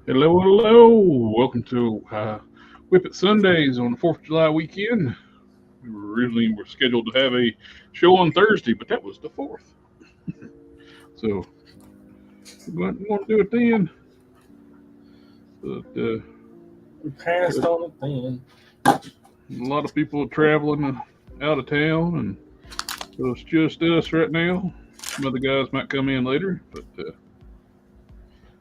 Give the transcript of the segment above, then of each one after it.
Hello, hello. Welcome to WIP IT Sundays on the 4th of July weekend. We originally were scheduled to have a show on Thursday, but that was the 4th. So we're going to do it then. But We passed on it then. a lot of people are traveling out of town, and so it's just us right now. Some other guys might come in later, but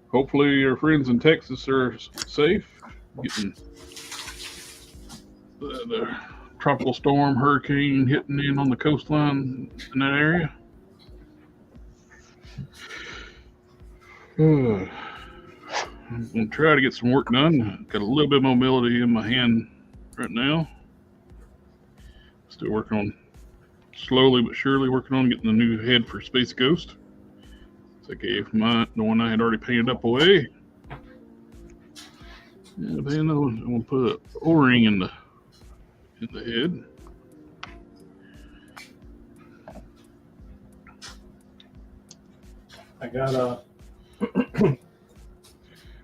hopefully your friends in Texas are safe. Getting the tropical storm, hurricane hitting in on the coastline in that area. I'm going to try to get some work done. Got a little bit of mobility in my hand right now. Still working on, slowly but surely working on getting the new head for Space Ghost. So I gave the one I had already painted up away. And then I'm going to put an O-ring in the head. I got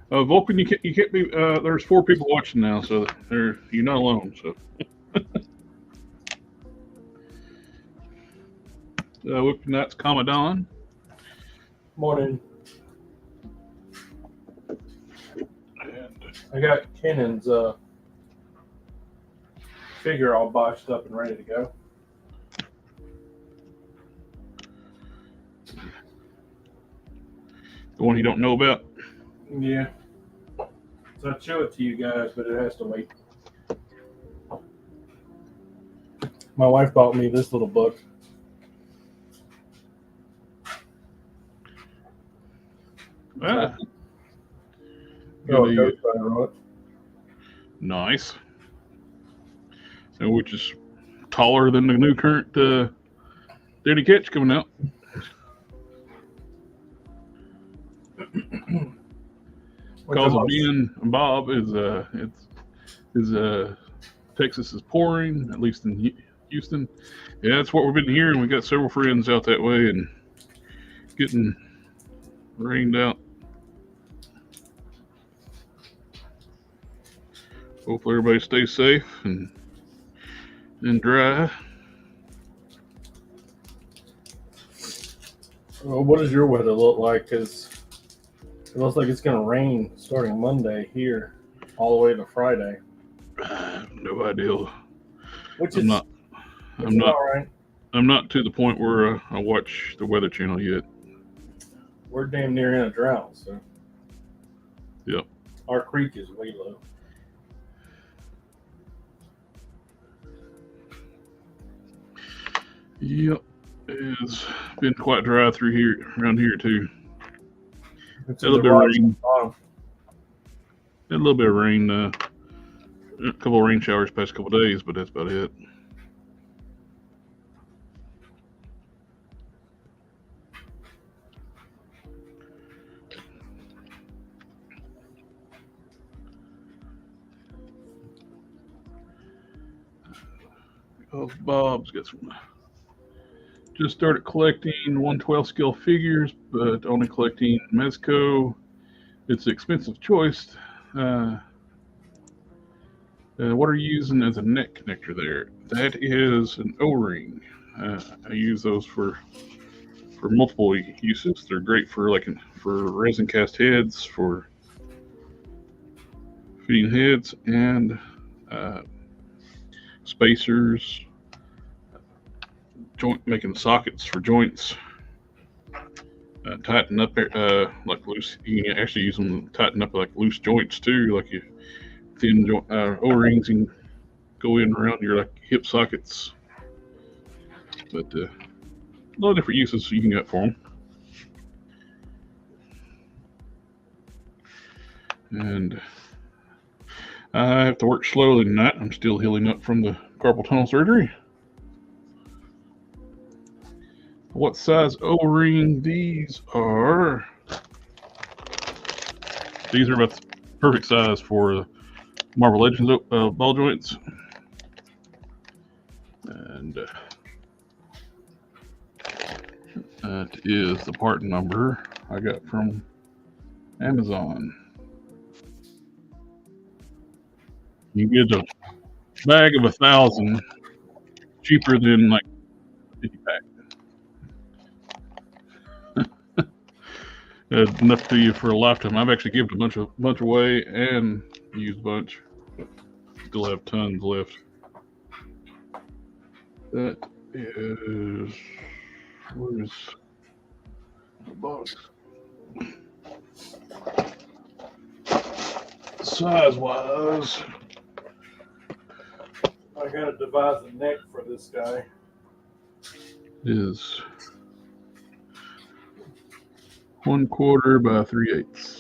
Vulcan, you can't be. There's 4 people watching now, so you're not alone. So, WIP Night's Commandant. morning. And I got Kennan's figure all botched up and ready to go. the one you don't know about. Yeah. So I'll show it to you guys, but it has to wait. My wife bought me this little book. Ah, Oh, Gotta- Ghost Rider wrote it. nice. So, which is taller than the new current Danny Ketch coming out. Because of Ben and Bob Texas is pouring, at least in Houston. Yeah, that's what we've been hearing. We got several friends out that way and getting rained out. Hopefully everybody stays safe and dry. Well, what does your weather look like? Because it looks like it's going to rain starting Monday here all the way to Friday. I have no idea. Which I'm is not. it's I'm not. all right. I'm not to the point where I watch the Weather Channel yet. We're damn near in a drought, so. Yep. Our creek is way low. Yep. It's been quite dry through here, around here too. It's A little the bit of rocks rain. at the bottom. A little bit of rain. A couple of rain showers past couple of days, but that's about it. Oh, Bob's got some. Just started collecting 112 scale figures, but only collecting Mezco. It's an expensive choice. What are you using as a neck connector there? That is an O-ring. I use those for multiple uses. They're great for for resin cast heads, for feeding heads, and spacers, making sockets for joints. Tighten up like loose. You can actually use them to tighten up like loose joints too, like you thin O-rings. You can go in around your like hip sockets. But a lot of different uses you can get for them. And I have to work slowly tonight. I'm still healing up from the carpal tunnel surgery. What size O-ring these are? These are about the perfect size for Marvel Legends ball joints. And that is the part number I got from Amazon. You get a bag of 1,000 cheaper than like 50 pack. Enough to you for a lifetime. I've actually given a bunch away and used a bunch. Still have tons left. That is, where's the box? Size wise, I gotta devise a neck for this guy. Is 1/4 by 3/8.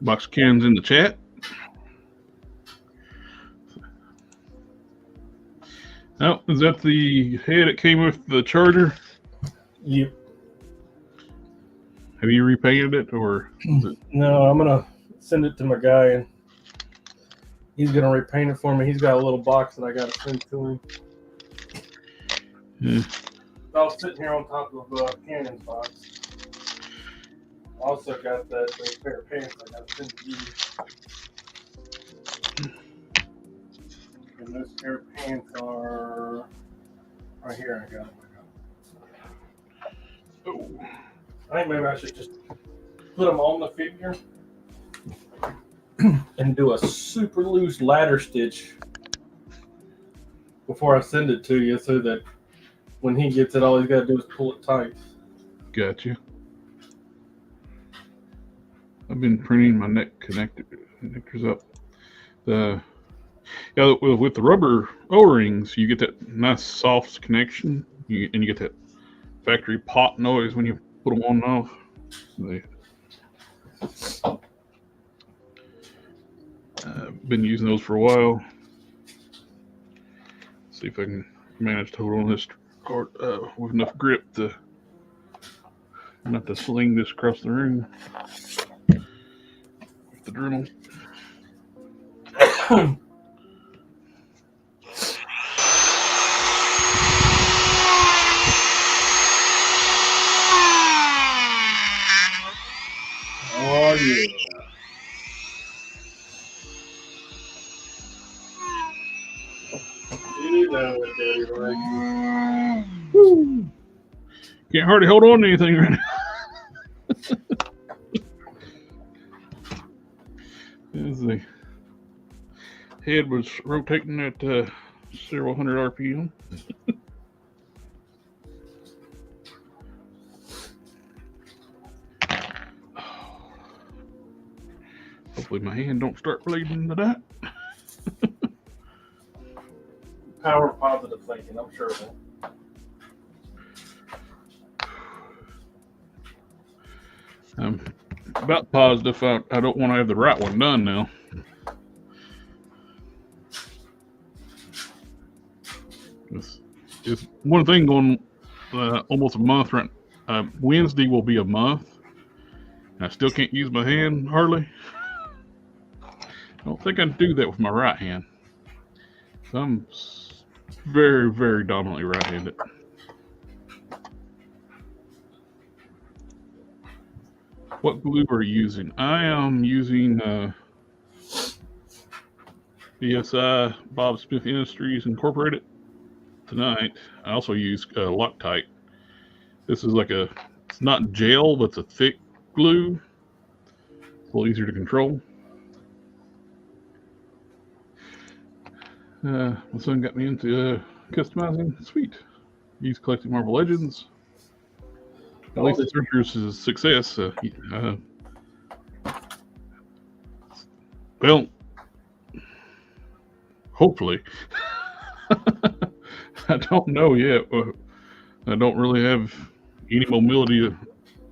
Box cans in the chat. Oh, is that the head that came with the charger? Yep. Have you repainted it, or is it? No, I'm gonna send it to my guy, and he's gonna repaint it for me. He's got a little box that I gotta send to him. Yeah. I was sitting here on top of Cannon's box. Also got that pair of pants I gotta send to you. And those pair of pants are right here. I got them. Oh. I think maybe I should just put them on the figure and do a super loose ladder stitch before I send it to you, so that when he gets it, all he's got to do is pull it tight. Gotcha. I've been printing my neck connectors up. With the rubber O-rings, you get that nice soft connection, and you get that factory pop noise when you put them on and off. I've been using those for a while. See if I can manage to hold on this card with enough grip to not to sling this across the room with the Dremel. Oh yeah. You know what, Daddy Rex. Woo. Can't hardly hold on to anything right now. The head was rotating at several hundred RPM. Hopefully my hand don't start bleeding to that. Power of positive thinking, I'm sure of it. I'm about positive I don't want to have the right one done now. It's one thing going almost a month right. Wednesday will be a month, and I still can't use my hand hardly. I don't think I can do that with my right hand. So I'm very, very dominantly right-handed. What glue are you using? I am using BSI Bob Smith Industries Incorporated tonight. I also use Loctite. This is like it's not gel, but it's a thick glue. It's a little easier to control. My son got me into customizing. Sweet. He's collecting Marvel Legends. At least the Searchers is a success. Well, hopefully. I don't know yet. I don't really have any mobility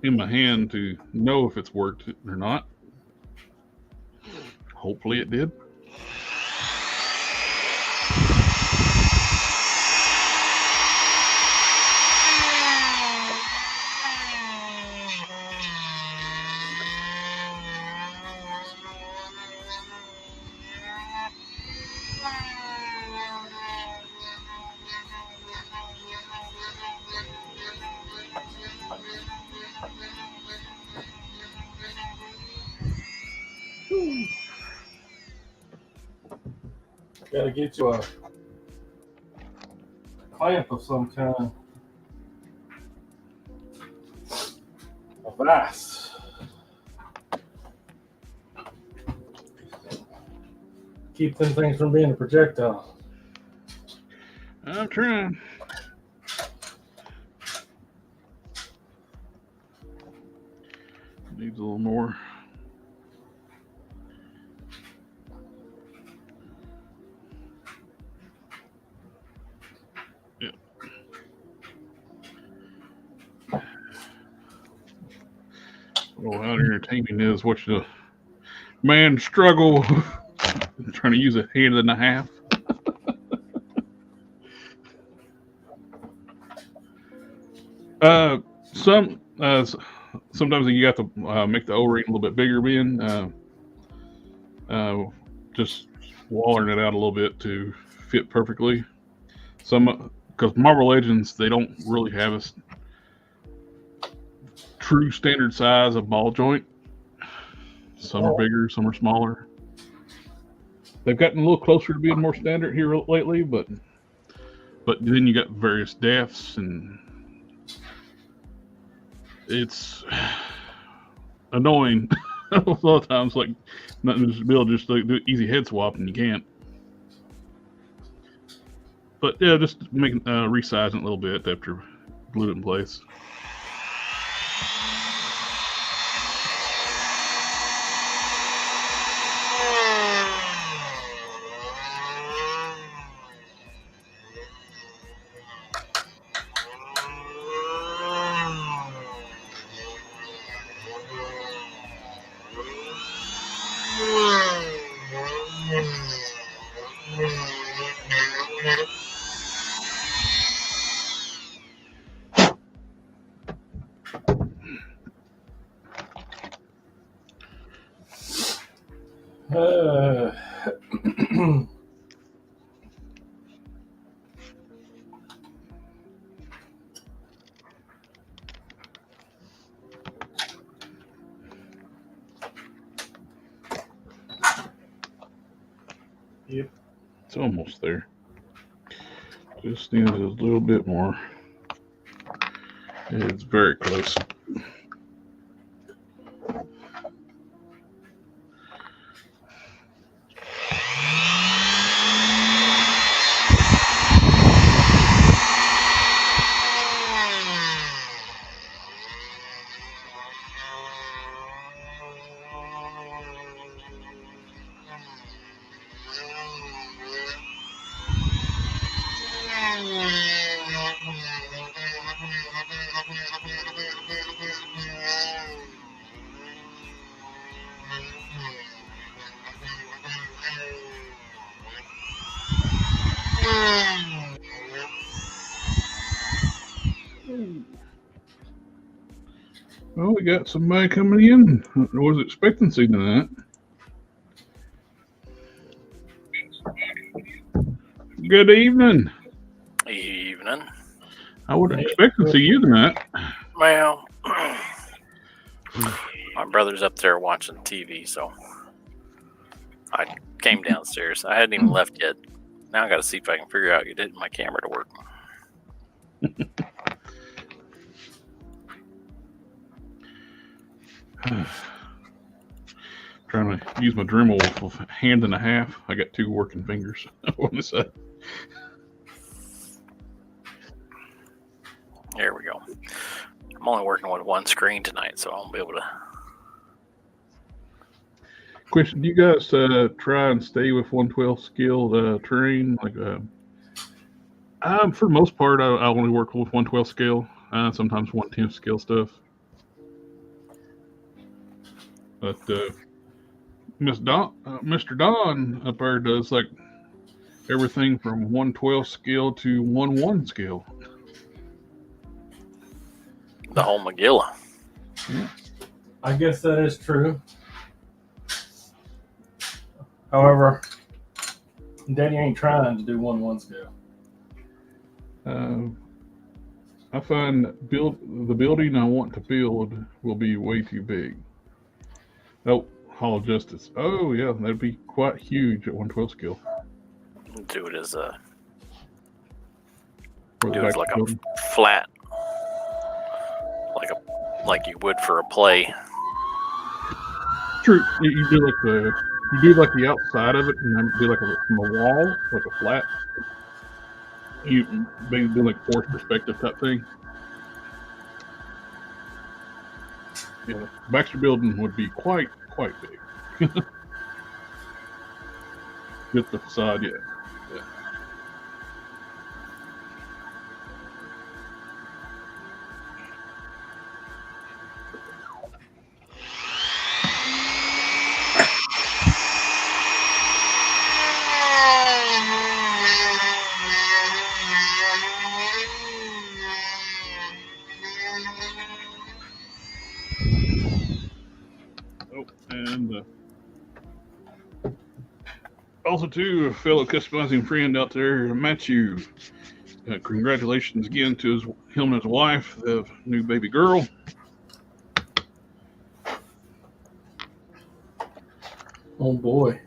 in my hand to know if it's worked or not. Hopefully it did. Gotta get you a clamp of some kind. A vise. Keep them things from being a projectile. I'm trying. Needs a little more. Yeah. Oh, how entertaining is watching a man struggle trying to use a hand and a half. Sometimes you have to make the O-ring a little bit bigger, just wallering it out a little bit to fit perfectly. Because Marvel Legends, they don't really have a true standard size of ball joint. Some are bigger, some are smaller. They've gotten a little closer to being more standard here lately, but then you got various depths, and it's annoying a lot of times. Like, nothing to be able to just like, do easy head swap, and you can't. But yeah, just resizing it a little bit after glue it in place. Yep. It's almost there. Just needs a little bit more. It's very close. Well, we got somebody coming in. I was expecting seeing that. Good evening. Evening. I wouldn't expect to see you tonight. Well, my brother's up there watching TV, so I came downstairs. I hadn't even left yet. Now I got to see if I can figure out getting my camera to work. Trying to use my Dremel with a hand and a half. I got two working fingers on this side. There we go. I'm only working with one screen tonight, so I won't be able to. Question: do you guys try and stay with 112 scale terrain? Like, for the most part, I only work with 112 scale. Sometimes 110 scale stuff. But Mr. Don up there does like everything from 112 scale to 1/1 scale. The whole Magilla. Yeah. I guess that is true. However, Daddy ain't trying to do 1/1 scale. I find the building I want to build will be way too big. Oh, Hall of Justice. Oh yeah, that'd be quite huge at 112 scale. do it as a For the do it as back like a building. flat, like you would for a play. True. You do like the outside of it, and then do like from a wall, like a flat. You maybe do like a forced perspective type thing. Yeah, the Baxter building would be quite big. Just the facade, yeah. Oh, and also too, a fellow customizing friend out there, Matthew. Congratulations again to him and his wife, the new baby girl. Oh boy.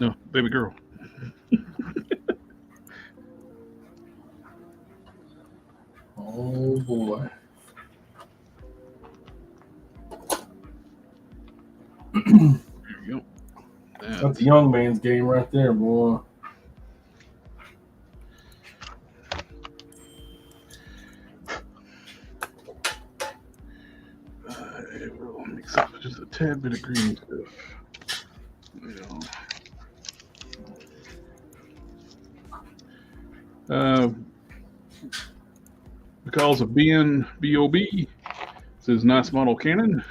No, baby girl. Oh boy. There you go. That's a young man's game right there, boy. We'll mix up just a tad bit of green stuff. Because of being B.O.B. Says nice model cannon.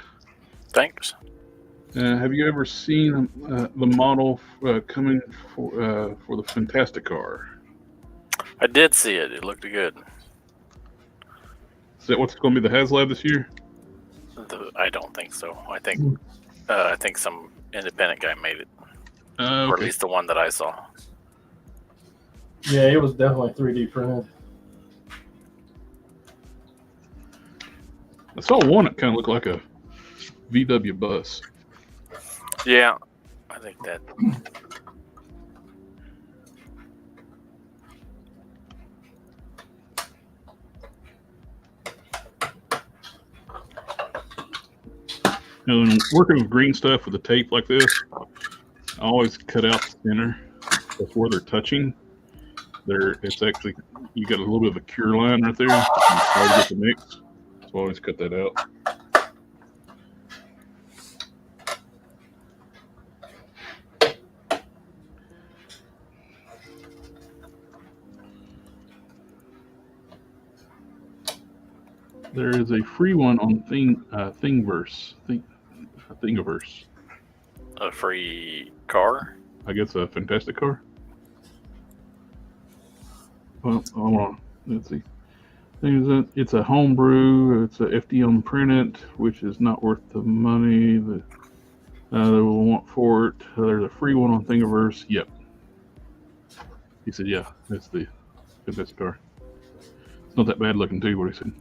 Thanks. Have you ever seen the model coming for the Fantastic car? I did see it. It looked good. Is that what's going to be the HasLab this year? I don't think so. I think some independent guy made it, or at Okay. least the one that I saw. Yeah, it was definitely 3D printed. I saw one that kind of looked like a VW bus. Yeah, I think that. And working with green stuff with a tape like this, I always cut out the center. That's where they're touching. It's actually, you got a little bit of a cure line right there. It's hard to get the mix. So I always cut that out. There is a free one on Thingiverse. Thingiverse. A free car? I guess a Fantastic car. Well, hold on. Let's see. It's a homebrew. It's a FDM printed, which is not worth the money that they will want for it. There's a free one on Thingiverse. Yep. He said, yeah, that's the Fantastic car. It's not that bad looking too, what he said.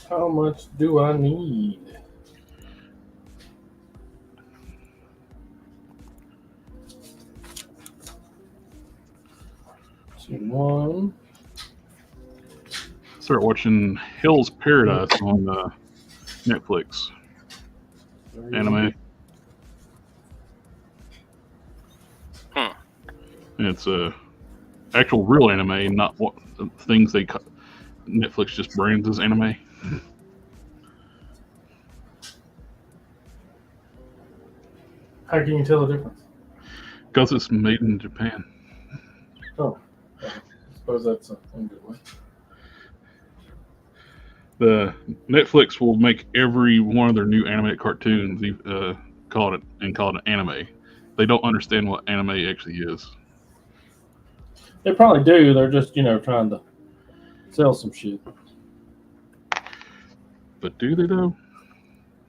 How much do I need? One. Start watching Hell's Paradise on Netflix. Anime. And it's actual real anime, not what things Netflix just brands as anime. How can you tell the difference? Because it's made in Japan. Oh, I suppose that's a good way. The Netflix will make every one of their new animated cartoons call it an anime. They don't understand what anime actually is. They probably do. They're just, trying to sell some shit. But do they though?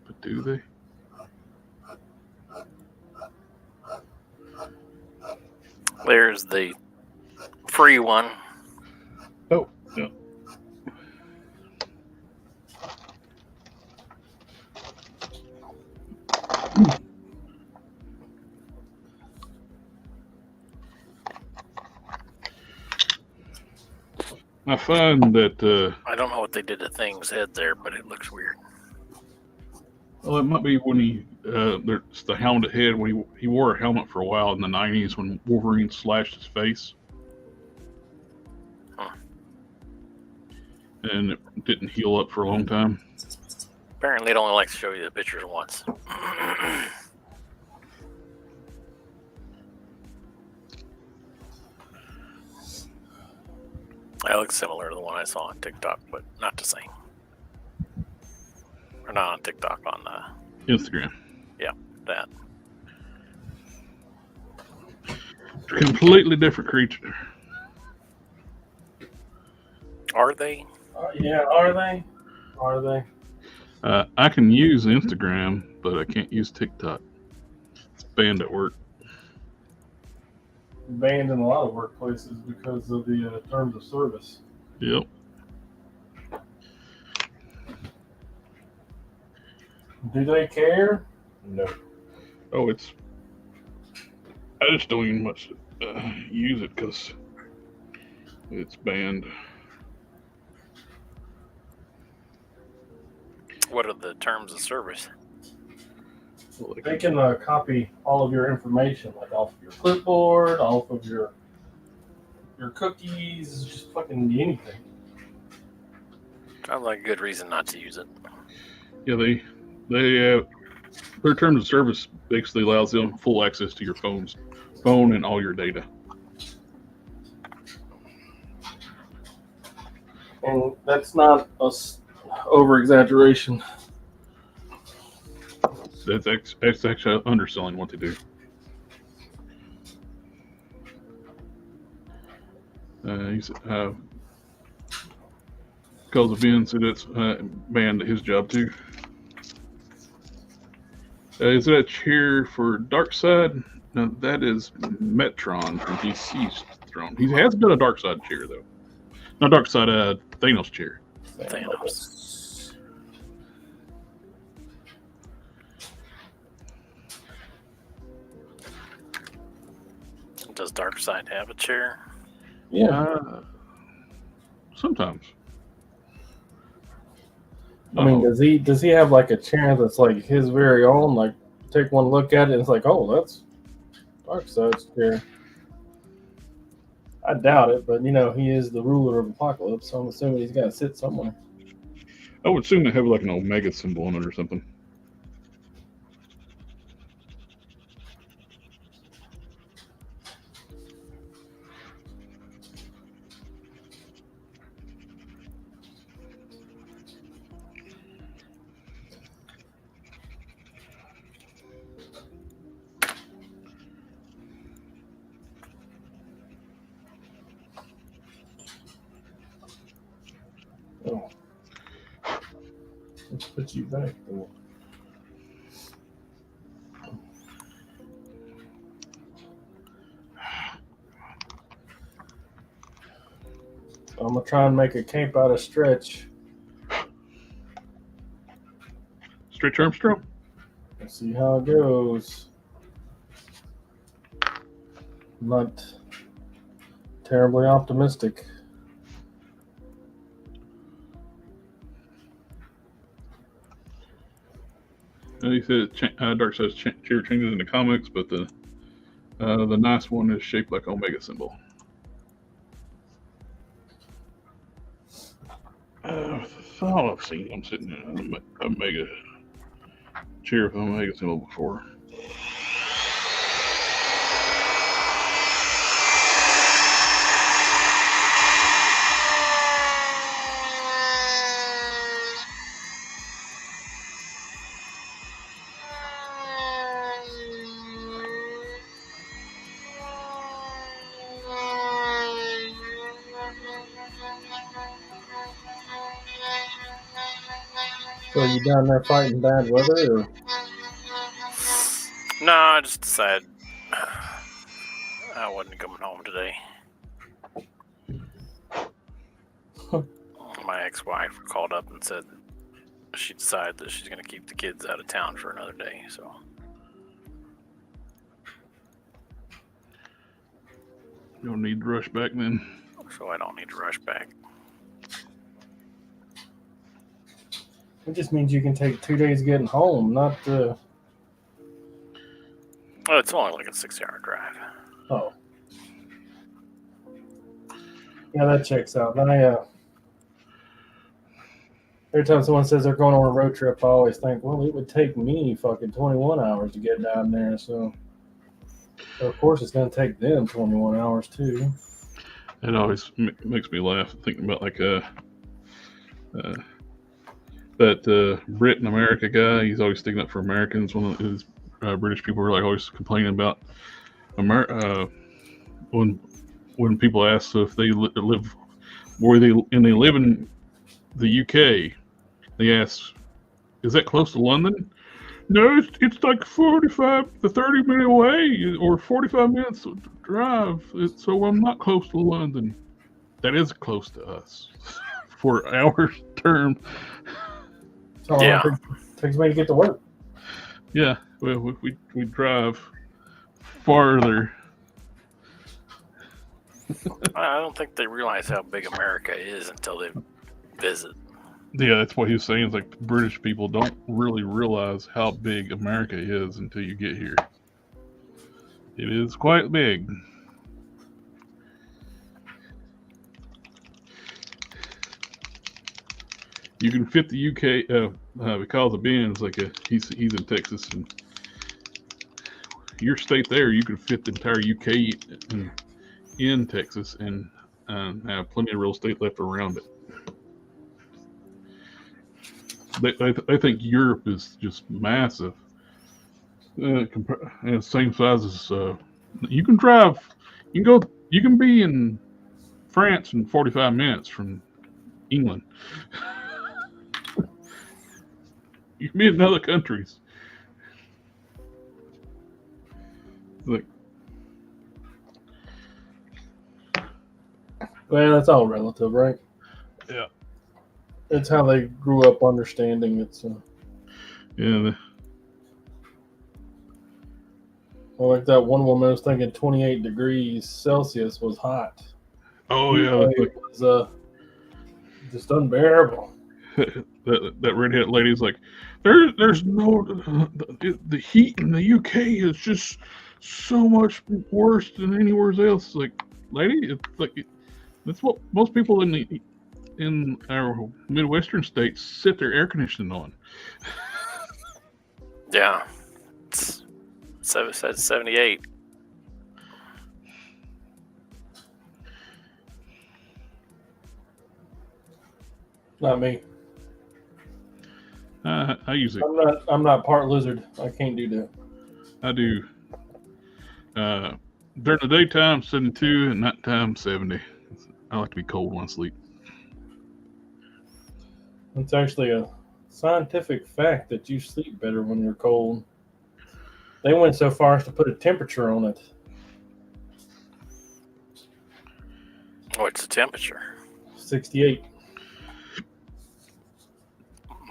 But do they? There's the free one. Oh, yeah. I find that I don't know what they did to Thing's head there, but it looks weird. well, it might be when there's the helmeted head when he wore a helmet for a while in the 90s when Wolverine slashed his face. Huh. And it didn't heal up for a long time. Apparently, it only likes to show you the pictures once. That looks similar to the one I saw on TikTok, but not the same. Or not on TikTok, on Instagram. Yeah, that. Completely different creature. Are they? Yeah, are they? Are they? I can use Instagram, but I can't use TikTok. It's banned at work. Banned in a lot of workplaces because of the terms of service. Yep. Do they care? No. Oh, it's. I just don't even much use it because it's banned. What are the terms of service? They can copy all of your information, like off of your clipboard, off of your cookies, just fucking anything. Sounds like a good reason not to use it. Yeah, they their terms of service basically allows them full access to your phone and all your data. And that's not a over exaggeration. That's actually underselling what they do. He's calls of Ben said it's banned at his job too. Is that a chair for Darkseid? No, that is Metron from DC's throne. He has been a Darkseid chair though. Not Darkseid, Thanos chair. Thanos. Does Darkseid have a chair? Yeah. Sometimes. I mean, does he have like a chair that's like his very own? Like, take one look at it and it's like, oh, that's Darkseid's chair. I doubt it, but you know, he is the ruler of Apocalypse, so I'm assuming he's got to sit somewhere. I would assume they have like an Omega symbol on it or something. Oh. Let's put you back there. I'm gonna try and make a cape out of Stretch. Stretch Armstrong? Let's see how it goes. I'm not terribly optimistic. He said Darkseid's chair changes in the comics, but the nice one is shaped like Omega symbol. That's all I've seen. I'm sitting in a Omega chair with an Omega symbol before. So you down there fighting bad weather? Or? No, I just decided I wasn't coming home today. My ex-wife called up and said she decided that she's going to keep the kids out of town for another day, so. You don't need to rush back then. So I don't need to rush back. It just means you can take 2 days getting home, not Well, it's only like a 6-hour drive. Oh. Yeah, that checks out. Every time someone says they're going on a road trip, I always think, well, it would take me fucking 21 hours to get down there. So of course, it's going to take them 21 hours too. It always makes me laugh thinking about like that Brit in America guy. He's always sticking up for Americans. One of his British people were like always complaining about when people ask if they live where they live in the UK, they ask, "Is that close to London?" No, it's like 45 to 30 minutes away, or 45 minutes drive. So I'm not close to London. That is close to us for our term. So Yeah. it takes me to get to work. Yeah, we drive farther. I don't think they realize how big America is until they visit. Yeah, that's what he was saying. It's like British people don't really realize how big America is until you get here. It is quite big. You can fit the UK because of Ben's like he's in Texas, and your state there you can fit the entire UK in Texas and have plenty of real estate left around it. I think Europe is just massive. Same size as you can drive. You can be in France in 45 minutes from England. You can be in other countries. Like, Well, it's all relative, right? yeah. It's how they grew up understanding it. So. Yeah. Well, like that one woman was thinking 28 degrees Celsius was hot. Oh yeah. It was just unbearable. that redhead lady's like, there's no the heat in the UK is just so much worse than anywhere else. Like, lady, it's like that's what most people in our Midwestern states sit their air conditioning on. Yeah. It's 78. Not me. I use it. I'm not part lizard. I can't do that. I do. During the daytime, 72, and nighttime, 70. I like to be cold when I sleep. It's actually a scientific fact that you sleep better when you're cold. They went so far as to put a temperature on it. What's the temperature? 68.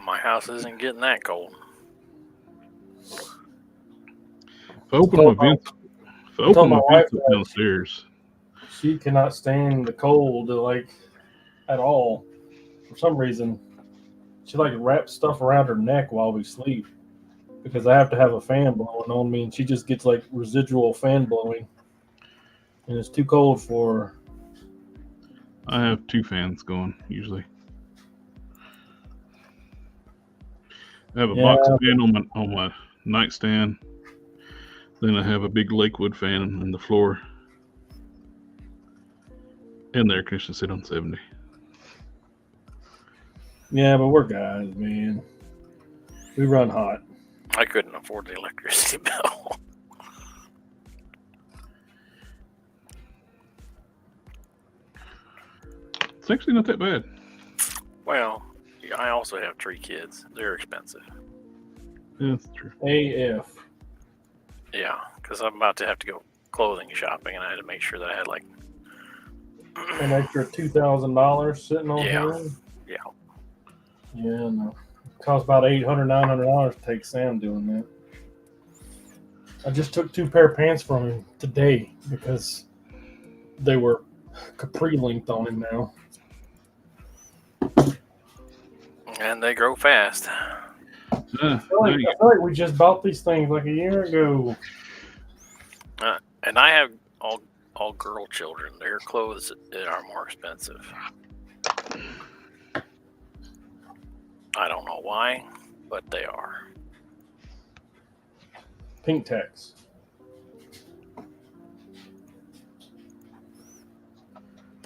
My house isn't getting that cold. If I open my vents up downstairs, she cannot stand the cold, like, at all. For some reason, she like wraps stuff around her neck while we sleep because I have to have a fan blowing on me, and she just gets like residual fan blowing, and it's too cold for her. I have 2 fans going usually. I have a box fan on my nightstand. Then I have a big Lakewood fan on the floor. And the air conditioner sit on 70. Yeah, but we're guys, man. We run hot. I couldn't afford the electricity bill. It's actually not that bad. Well, I also have 3 kids. They're expensive. Yeah, that's true. AF. Yeah, because I'm about to have to go clothing shopping, and I had to make sure that I had like An extra $2,000 sitting on hand. Yeah. Yeah, no. It costs about $800, $900 to take Sam doing that. I just took 2 pair of pants from him today because they were capri length on him now. And they grow fast. I feel like we just bought these things like a year ago. And I have all girl children. Their clothes are more expensive. I don't know why, but they are. Pink tax.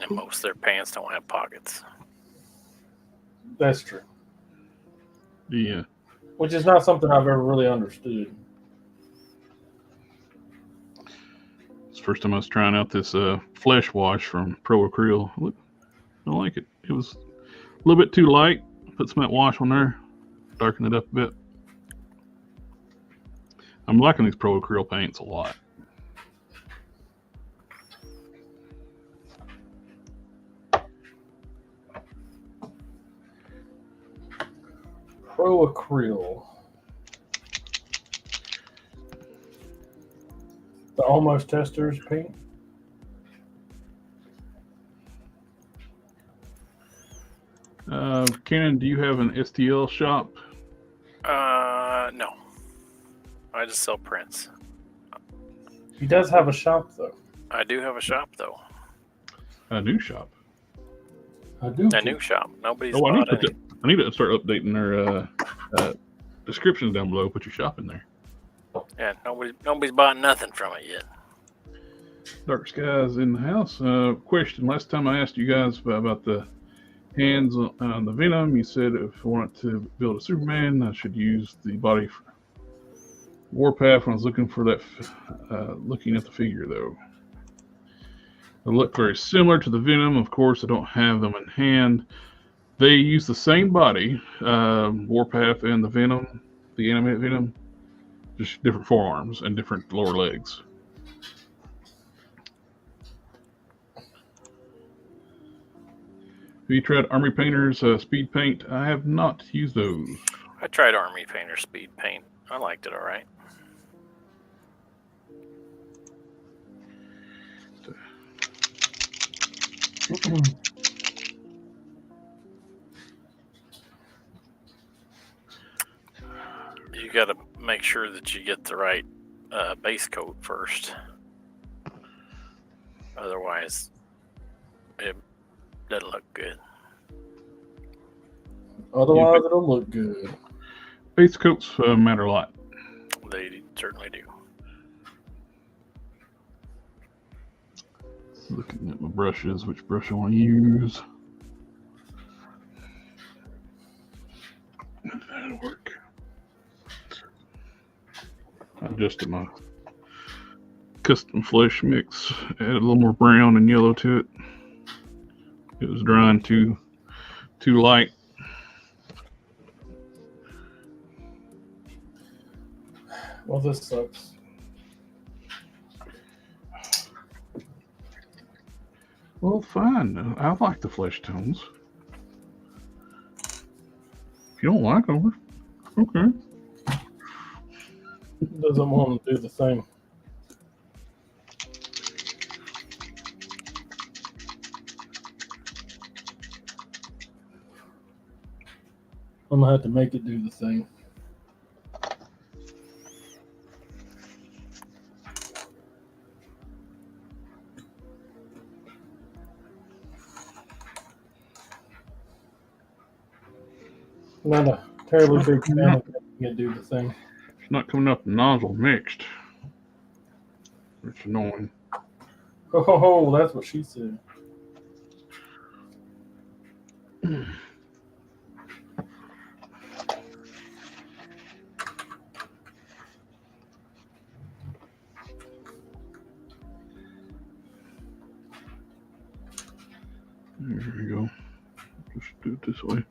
And most of their pants don't have pockets. That's true. Yeah. Which is not something I've ever really understood. It's the first time I was trying out this flesh wash from Pro Acryl. I like it. It was a little bit too light. Put some of that wash on there. Darken it up a bit. I'm liking these Pro Acryl paints a lot. Pro Acryl. The Almost Testers paint. Kenan, do you have an STL shop? No. I just sell prints. He does have a shop, though. I do have a shop, though. A new shop. I do. A new shop. Nobody's I bought any. need to start updating their descriptions down below. Put your shop in there. Yeah, nobody's bought nothing from it yet. Dark Skies in the house. Question. Last time I asked you guys about the hands on the Venom, you said if I wanted to build a Superman, I should use the body warpath when I was looking for that, looking at the figure, though. They look very similar to the Venom. Of course, I don't have them in hand. They use the same body, warpath and the Venom, the animated Venom, just different forearms and different lower legs. Have you tried Army Painter's speed paint? I have not used those. I tried Army Painter Speed Paint. I liked it all right. You got to make sure that you get the right base coat first. Otherwise, it doesn't look good. Otherwise, it'll look good. Base coats matter a lot. They certainly do. Looking at my brushes, which brush I want to use. That'll work. I adjusted my custom flesh mix. Added a little more brown and yellow to it. It was drying too light. Well, this sucks. Well, fine. I like the flesh tones. If you don't like them, okay. Doesn't want to do the thing. I'm gonna have to make it do the thing. Not a terribly big fan of making it do the thing. It's not coming up nozzle mixed. It's annoying. Oh, that's what she said. There we go. Just do it this way.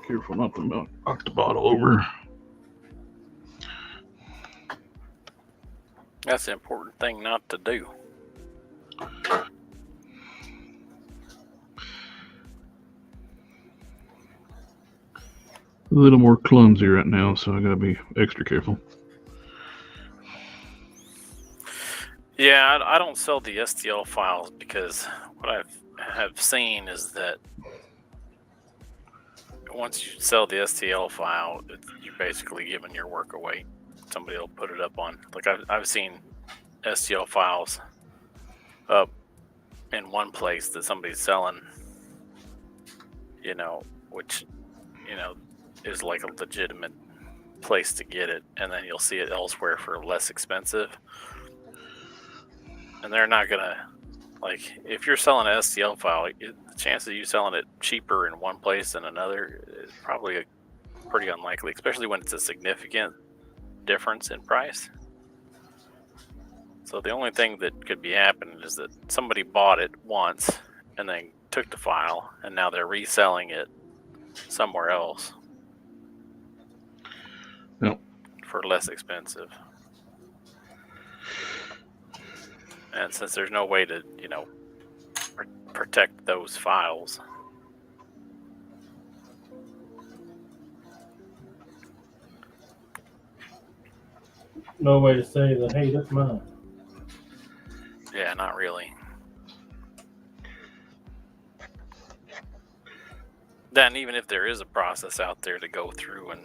Careful not to knock the bottle over. That's the important thing not to do. A little more clumsy right now, so I gotta be extra careful. Yeah, I don't sell the STL files because what I have seen is that once you sell the STL file, you're basically giving your work away. Somebody will put it up on, like I've seen STL files up in one place that somebody's selling, which, is like a legitimate place to get it, and then you'll see it elsewhere for less expensive. And they're not gonna, like, if you're selling an STL file, the chance of you selling it cheaper in one place than another is probably pretty unlikely, especially when it's a significant difference in price. So the only thing that could be happening is that somebody bought it once and then took the file, and now they're reselling it somewhere else. Yep. For less expensive. And since there's no way to, protect those files, No way to say that, hey, that's mine. yeah, not really. Then even if there is a process out there to go through and,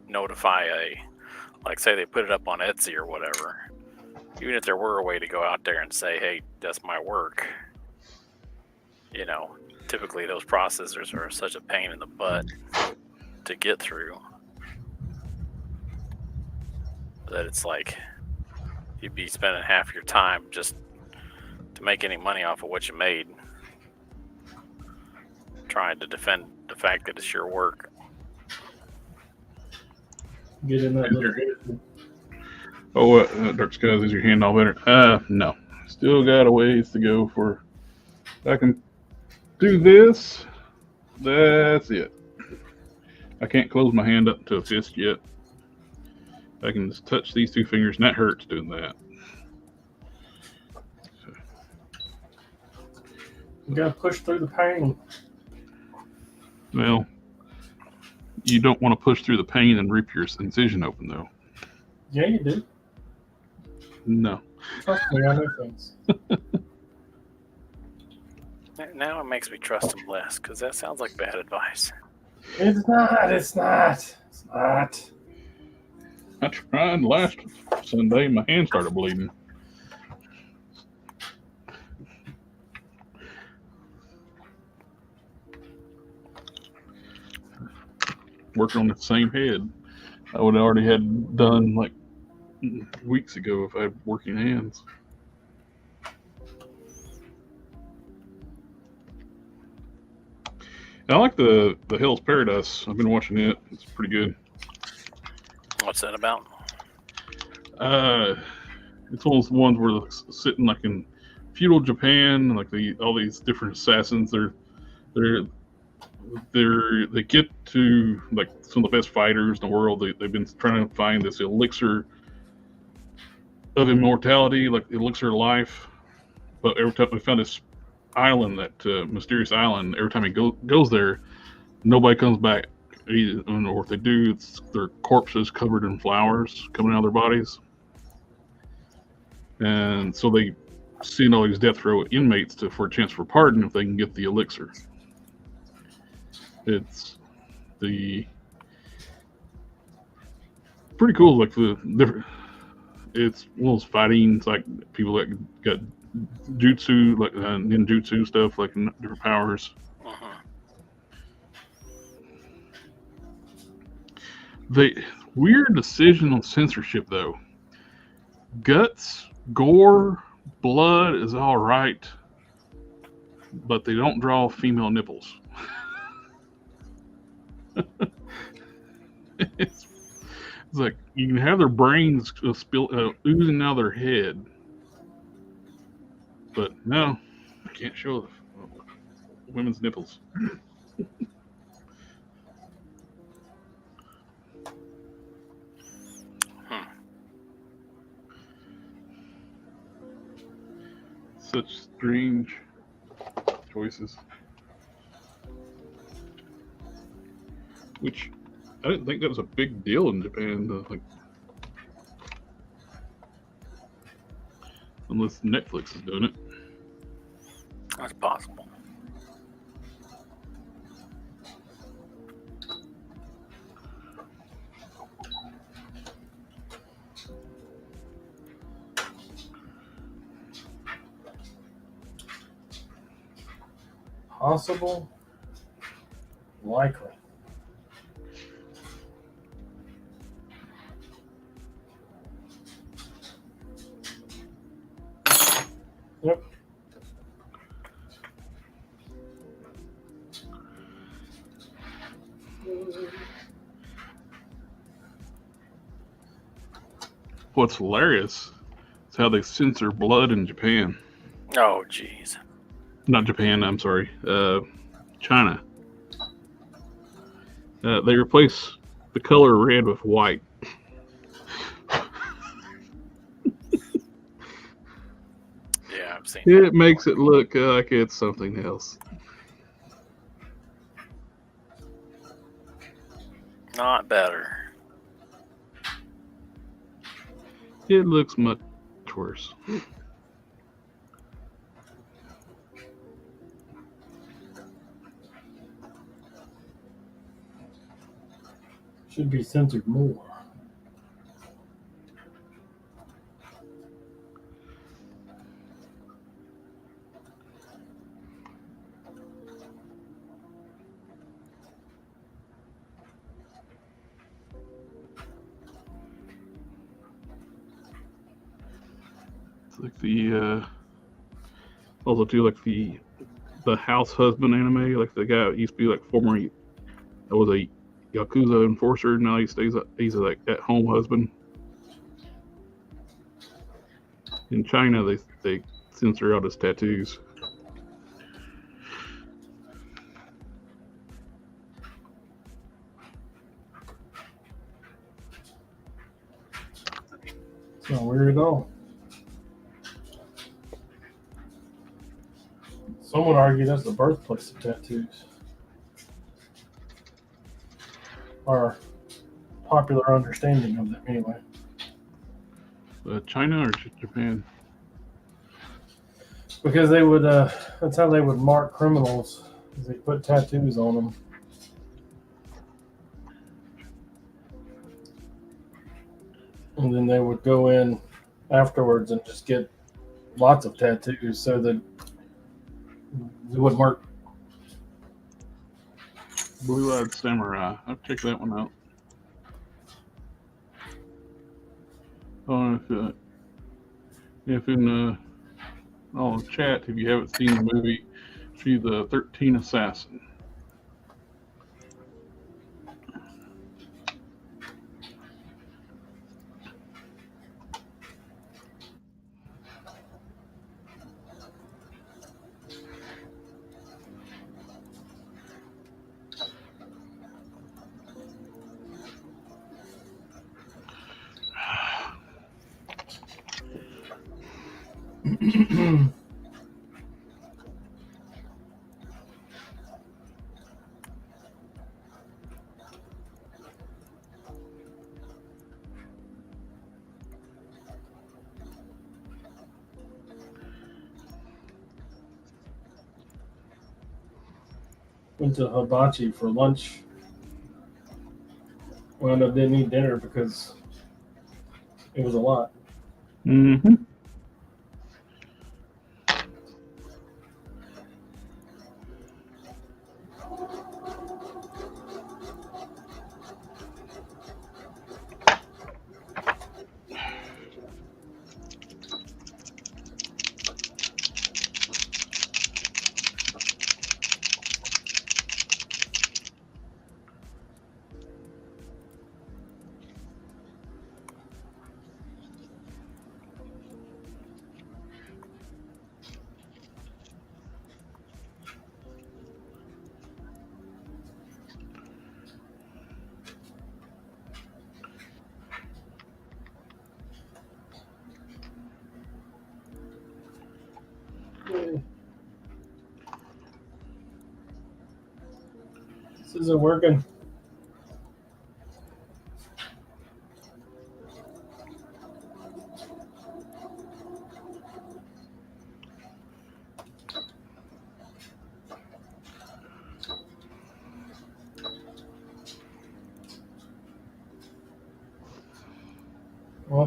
notify like say they put it up on Etsy or whatever, even if there were a way to go out there and say, hey, that's my work, typically those processors are such a pain in the butt to get through that it's like you'd be spending half your time just to make any money off of what you made, trying to defend the fact that it's your work. Get in that little. Oh, what? Dark Skies, is your hand all better? No. Still got a ways to go for. I can do this. That's it. I can't close my hand up to a fist yet. I can just touch these two fingers, and that hurts doing that. You gotta push through the pain. Well, you don't want to push through the pain and rip your incision open, though. Yeah, you do. No. Trust me, I know things. Now it makes me trust him less, because that sounds like bad advice. It's not. It's not. It's not. I tried last Sunday. My hand started bleeding. Working on the same head I would already had done like weeks ago if I had working hands. I like the Hell's Paradise. I've been watching it. It's pretty good. What's that about? It's one of those ones where they're sitting like in feudal Japan, like all these different assassins. They get to like some of the best fighters in the world. They've been trying to find this elixir of immortality, like the elixir of life. But every time we found this island, that mysterious island, every time he goes there, nobody comes back. Or if they do, it's their corpses covered in flowers coming out of their bodies. And so they send all these death row inmates for a chance for pardon if they can get the elixir. It's pretty cool. Like it's one of those fighting. It's like people that got jutsu, like ninjutsu stuff, like different powers. The weird decision on censorship, though. Guts, gore, blood is all right, but they don't draw female nipples. It's like you can have their brains oozing out of their head, but no, I can't show women's nipples. Such strange choices. Which I didn't think that was a big deal in Japan. Like, Unless Netflix is doing it. That's possible. Possible? Likely. Yep. What's hilarious is how they censor blood in Japan. Oh, jeez. Not Japan, I'm sorry. China. They replace the color red with white. Yeah, I've seen It that. makes it look like it's something else. Not better. It looks much worse. Should be censored more. It's like the also too like the house husband anime, like the guy used to be like former was a Yakuza enforcer. Now he's like at home husband. In China, they censor out his tattoos. It's not weird at all. Some would argue that's the birthplace of tattoos. Our popular understanding of them, anyway. China or Japan? Because they would, that's how they would mark criminals, is they put tattoos on them. And then they would go in afterwards and just get lots of tattoos so that they wouldn't work. Blue-eyed samurai. I'll check that one out. Oh, if in on chat, if you haven't seen the movie, see the 13 Assassin. Went to Hibachi for lunch. Wound up didn't eat dinner because it was a lot. Mm-hmm. This isn't working.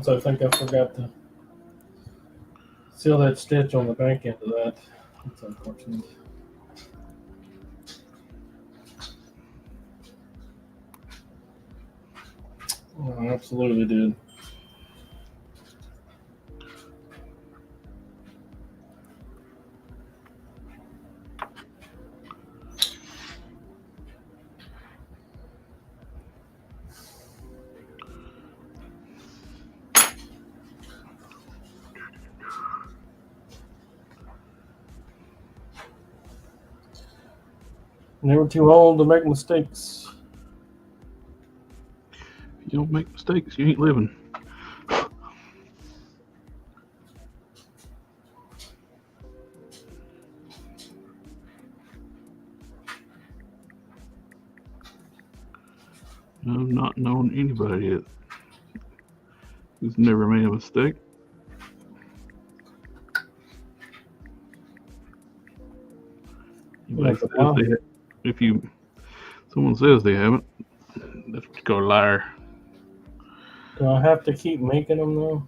once I think I forgot to seal that stitch on the back end of that. That's unfortunate. Oh, I absolutely did. Never too old to make mistakes. If you don't make mistakes, you ain't living. I've not known anybody yet who's never made a mistake. Yeah, If someone says they haven't, that's what you call a liar. do I have to keep making them though?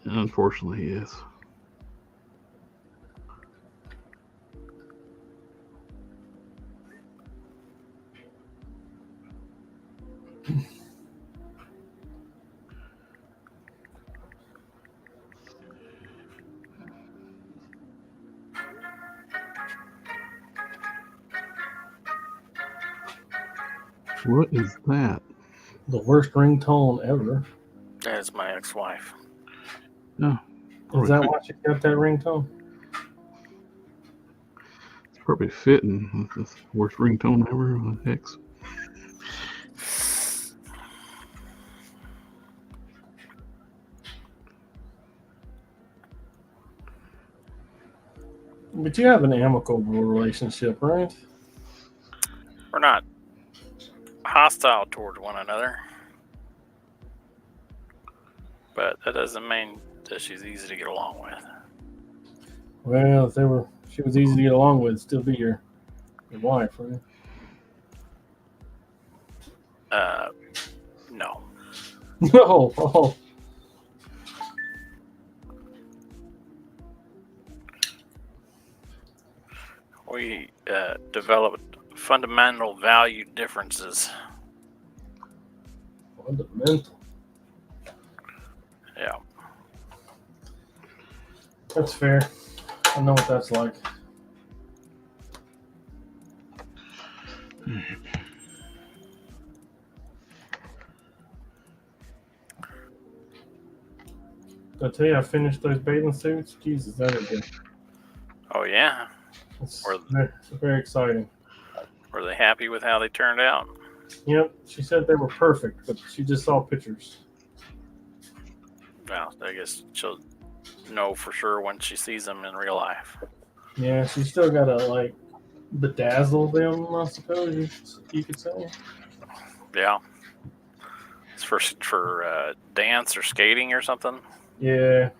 Unfortunately, yes. What is that? The worst ringtone ever. That is my ex-wife. No. Is that why she got that ringtone? It's probably fitting. That's the worst ringtone ever. Hex. But you have an amicable relationship, right? We're not hostile towards one another, but that doesn't mean that she's easy to get along with. Well, if she was easy to get along with, still be your wife, right? No. No. Oh. We developed fundamental value differences. Fundamental. Yeah. That's fair. I know what that's like. Did I tell you I finished those bathing suits? Jesus, that is good. Oh, yeah. It's very exciting. Were they happy with how they turned out? Yep, she said they were perfect, but she just saw pictures. Well, I guess she'll know for sure when she sees them in real life. Yeah, she still gotta like bedazzle them, I suppose you could say. Yeah. It's for dance or skating or something. Yeah.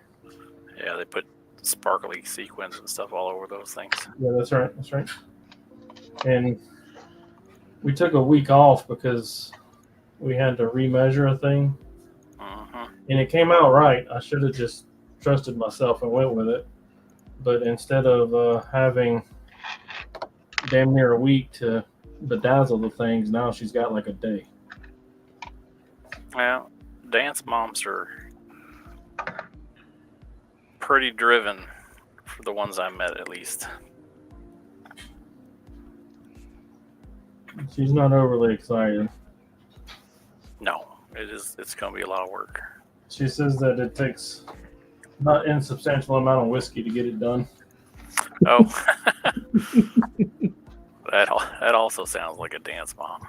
Yeah, they put sparkly sequins and stuff all over those things. Yeah, that's right. That's right. And we took a week off because we had to remeasure a thing. Mm-hmm. And it came out right. I should have just trusted myself and went with it. But instead of having damn near a week to bedazzle the things, now she's got like a day. Well, dance moms are pretty driven, for the ones I met at least. She's not overly excited. No, it's going to be a lot of work. She says that it takes not insubstantial amount of whiskey to get it done. Oh, that also sounds like a dance mom.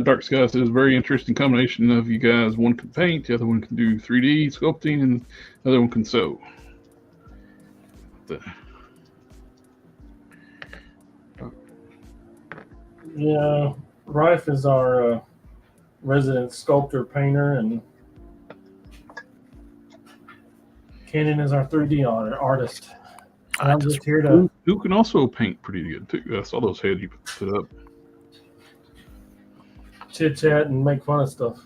Dark Sky says, very interesting combination of you guys. One can paint, the other one can do 3D sculpting, and the other one can sew. Yeah, Rife is our resident sculptor painter, and Cannon is our 3D artist. I'm just here to Who can also paint pretty good too. I saw those heads you put up. chit chat and make fun of stuff.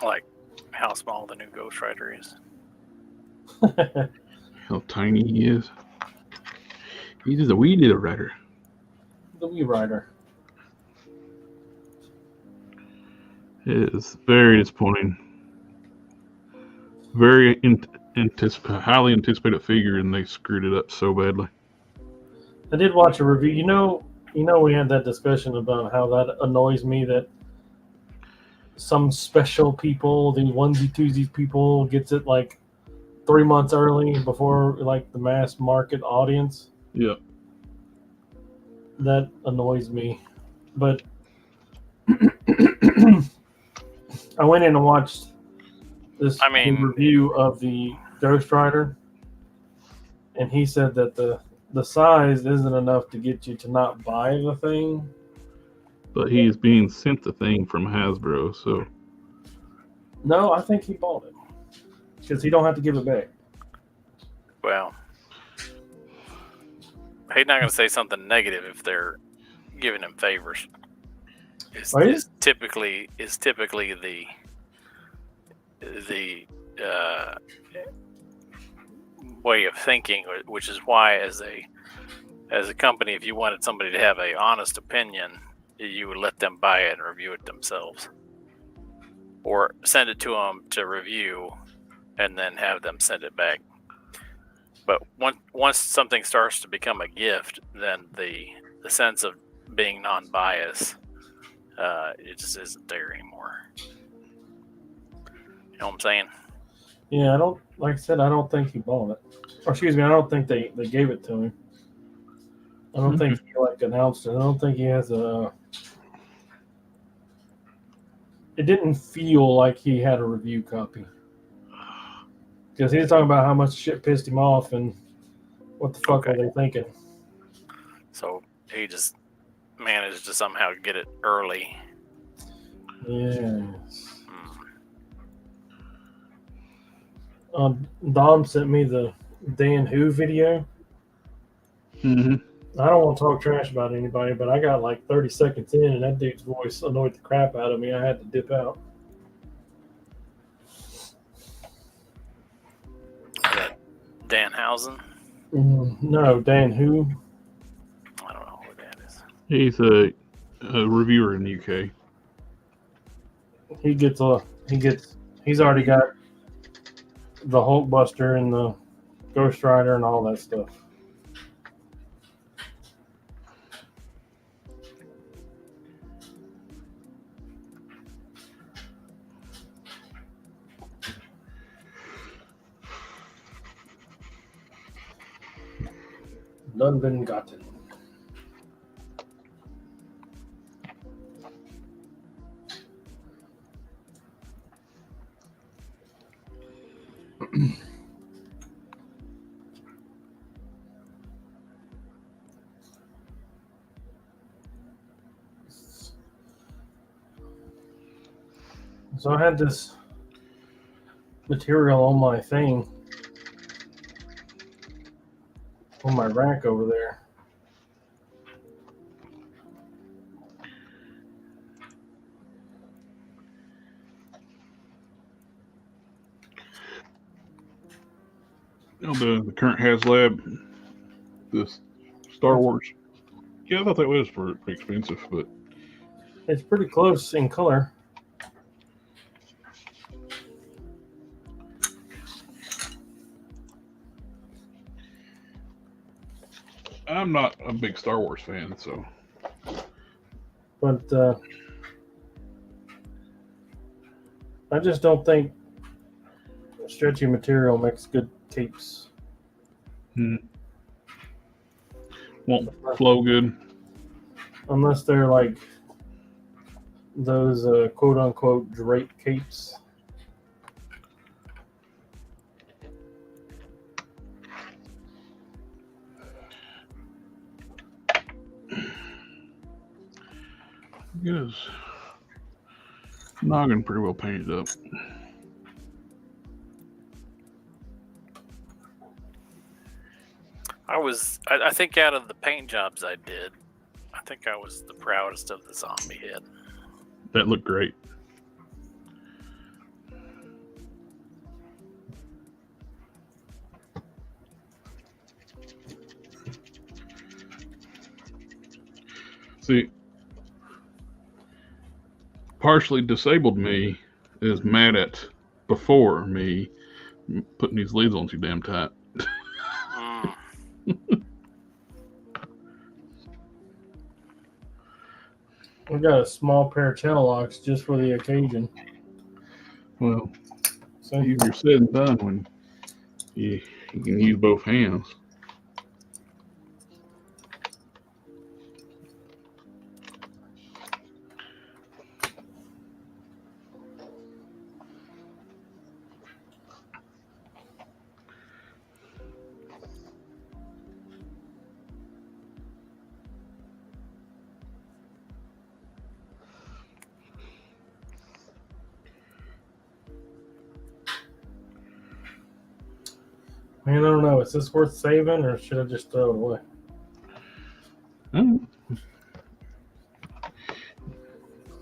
Like how small the new Ghost Rider is. How tiny he is. He's just a wee little rider. The Wii Rider. It is very disappointing. Very highly anticipated figure, and they screwed it up so badly. I did watch a review. You know, we had that discussion about how that annoys me that some special people, the onesie twosies people, gets it like 3 months early before like the mass market audience. Yeah. That annoys me. But I went in and watched this review of the Ghost Rider, and he said that the size isn't enough to get you to not buy the thing. But he's being sent the thing from Hasbro, so. No, I think he bought it because he don't have to give it back. Well, he's not going to say something negative if they're giving him favors. It's typically the way of thinking, which is why as a company, if you wanted somebody to have an honest opinion, you would let them buy it and review it themselves, or send it to them to review and then have them send it back. But once something starts to become a gift, then the sense of being non-biased, it just isn't there anymore. You know what I'm saying? Yeah, like I said, I don't think he bought it. Or excuse me, I don't think they gave it to him. I don't think he like announced it. I don't think he has a. It didn't feel like he had a review copy. Because he was talking about how much shit pissed him off and what the fuck were they thinking. So he just managed to somehow get it early. Yes. Dom sent me the Dan Who video. Mm-hmm. I don't want to talk trash about anybody, but I got like 30 seconds in, and that dude's voice annoyed the crap out of me. I had to dip out. Danhausen? No, Dan Who? I don't know who that is. He's a reviewer in the UK. He's already got the Hulkbuster and the Ghost Rider and all that stuff. None been gotten. So I had this material on my thing, on my rack over there. The current HasLab, this Star Wars. Yeah, I thought that was pretty expensive, but it's pretty close in color. I'm not a big Star Wars fan, so. But I just don't think stretchy material makes good capes. Won't flow good. Unless they're like those quote-unquote drape capes. Yes. Noggin pretty well painted up. I think out of the paint jobs I did, I think I was the proudest of the zombie head. That looked great. See, partially disabled me is mad at before me putting these leads on too damn tight. We got a small pair of channel locks just for the occasion. Well, So easier said than done when you can use both hands. man, I don't know. Is this worth saving or should I just throw it away?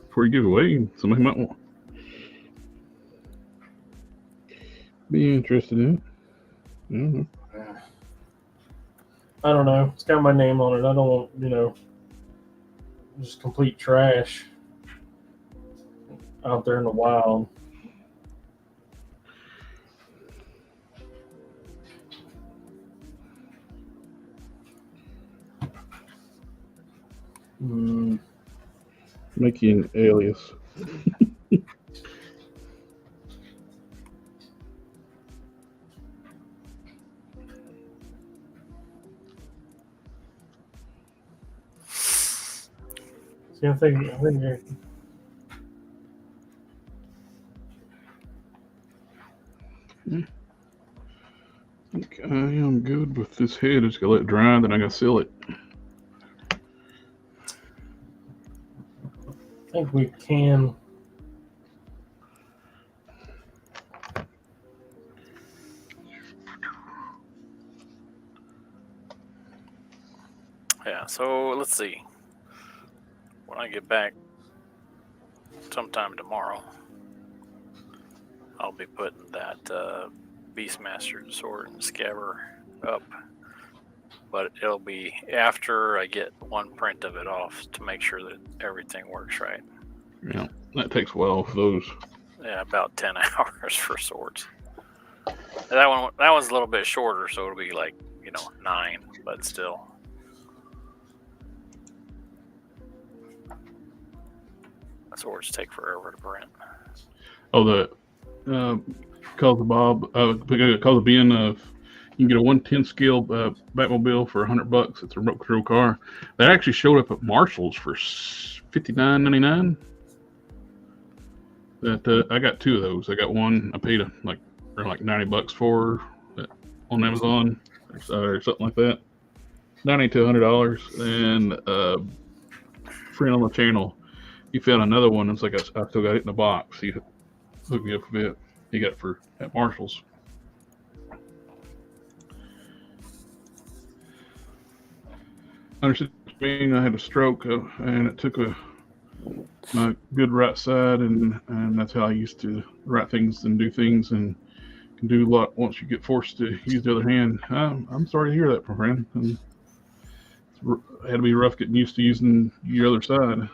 Before you give it away, somebody might want be interested in it. I don't know. I don't know. It's got my name on it. I don't want, just complete trash out there in the wild. Make you an alias. See, I think I am good with this head. I just gotta let it dry, then I gotta seal it. I think we can. Yeah, so let's see. When I get back sometime tomorrow, I'll be putting that Beastmaster sword and scabber up. But it'll be after I get one print of it off to make sure that everything works right. Yeah, that takes a while for those. Yeah, about 10 hours for swords. That one's a little bit shorter, so it'll be like 9, but still. Swords take forever to print. Oh, the cause of Bob, cause of being you can get a 110 scale Batmobile for $100. It's a remote control car. That actually showed up at Marshall's for $59.99. That I got 2 of those. I got one I paid like $90 for on Amazon or something like that. $90 to $100. And friend on the channel, he found another one. It's like I still got it in the box. He hooked me up a bit. He got it at Marshall's. Understood. I had a stroke and it took my good right side, and that's how I used to write things and do things, and can do a lot once you get forced to use the other hand. I'm sorry to hear that, my friend. And it had to be rough getting used to using your other side.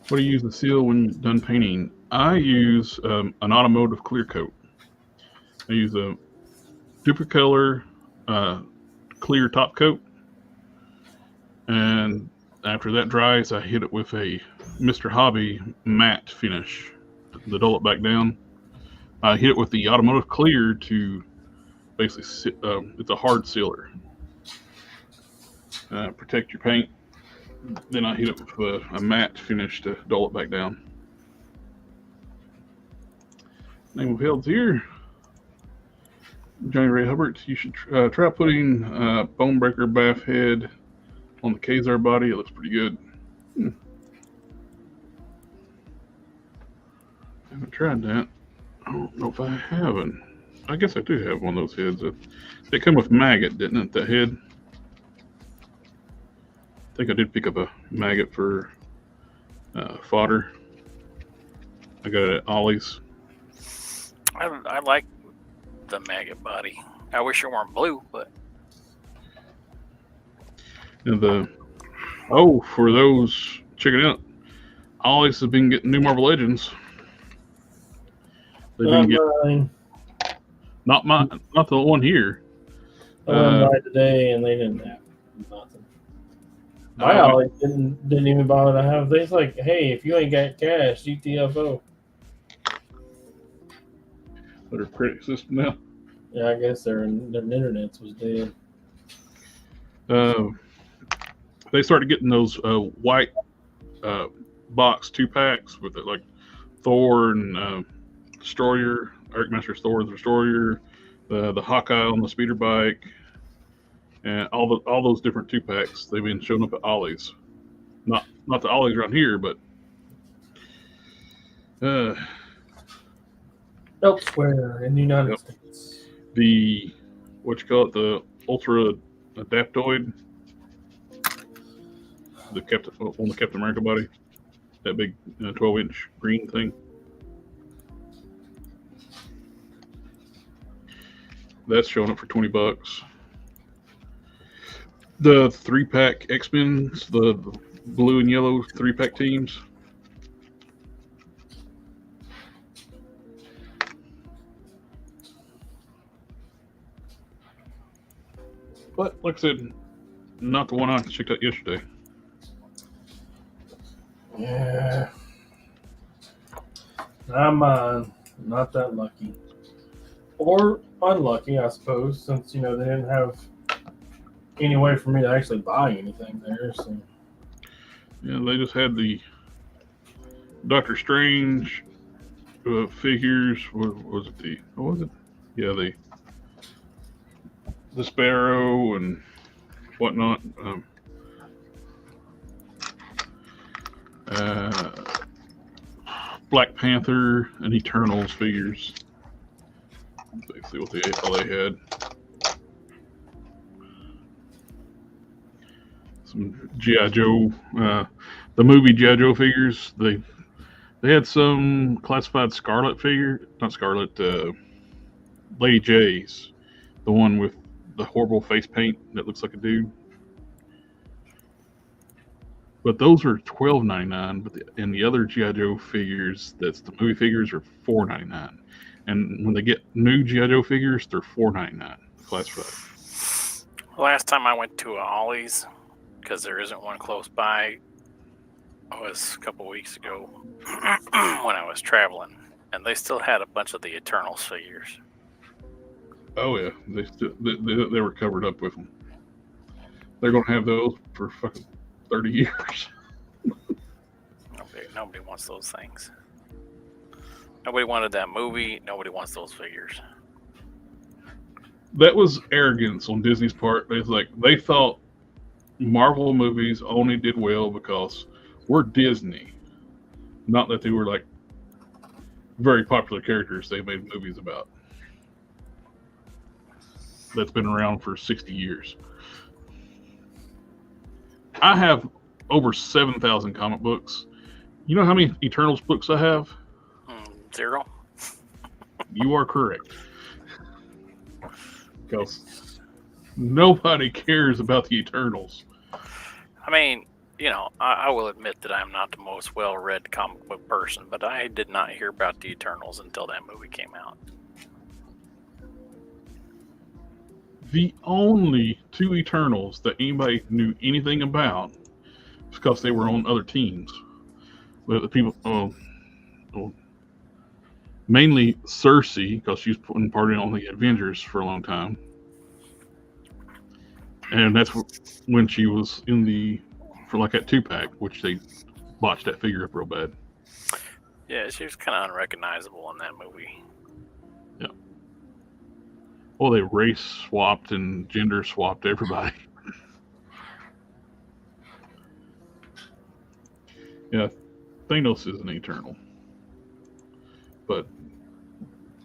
What do you use to seal when you're done painting? I use an automotive clear coat. I use a Duplicolor clear top coat, and after that dries, I hit it with a Mr. Hobby matte finish to dull it back down. I hit it with the automotive clear to basically it's a hard sealer. Protect your paint. Then I hit it with a matte finish to dull it back down. Name of Held's here. Johnny Ray Hubbard. You should try putting Bonebreaker bath head on the Kazar body. It looks pretty good. I haven't tried that. I don't know if I haven't. I guess I do have one of those heads. They come with maggot, didn't it? That head. I think I did pick up a maggot for fodder. I got it at Ollie's. I like the maggot body. I wish it weren't blue, but. And for those checking out, Ollie's has been getting new Marvel Legends. They've been getting not the one here. I went by today and they didn't have nothing. My Ollie didn't even bother to have things like, hey, if you ain't got cash, GTFO. Their credit system now. Yeah, I guess their internet was dead. They started getting those white box 2-packs with it, like Thor and Destroyer, Eric Master's Thor the Destroyer, the Hawkeye on the speeder bike, and all those different 2-packs. They've been showing up at Ollie's, not the Ollie's around here, but elsewhere in the United States. The the Ultra Adaptoid, on the Captain America body, that big 12-inch green thing. That's showing up for $20. The 3-pack X-Men's, the blue and yellow 3-pack teams. But like I said, not the one I checked out yesterday. Yeah. Not mine. Not that lucky. Or unlucky, I suppose, since, they didn't have any way for me to actually buy anything there. So. Yeah, they just had the Doctor Strange figures. What was it? Yeah, the Sparrow and whatnot. Black Panther and Eternals figures. Basically what all they had. Some G.I. Joe, the movie G.I. Joe figures. They had some classified Scarlet figure, not Scarlet, Lady J's, the one with the horrible face paint that looks like a dude. But those are $12.99. And the other G.I. Joe figures, that's the movie figures, are $4.99. And when they get new G.I. Joe figures, they're $4.99 classified. Last time I went to Ollie's, because there isn't one close by, was a couple weeks ago when I was traveling, and they still had a bunch of the Eternals figures. Oh yeah, they were covered up with them. They're gonna have those for fucking 30 years. Nobody wants those things. Nobody wanted that movie. Nobody wants those figures. That was arrogance on Disney's part. They thought Marvel movies only did well because we're Disney. Not that they were like very popular characters they made movies about. That's been around for 60 years. I have over 7,000 comic books. You know how many Eternals books I have? 0. You are correct. Because nobody cares about the Eternals. I mean, I will admit that I'm not the most well-read comic book person, but I did not hear about the Eternals until that movie came out. The only 2 Eternals that anybody knew anything about was because they were on other teams. But the people, mainly Cersei, because she was putting part in on the Avengers for a long time. And that's when she was for like that 2-pack, which they botched that figure up real bad. Yeah, she was kind of unrecognizable in that movie. Yeah. Well, they race swapped and gender swapped everybody. Yeah, Thanos is an Eternal, but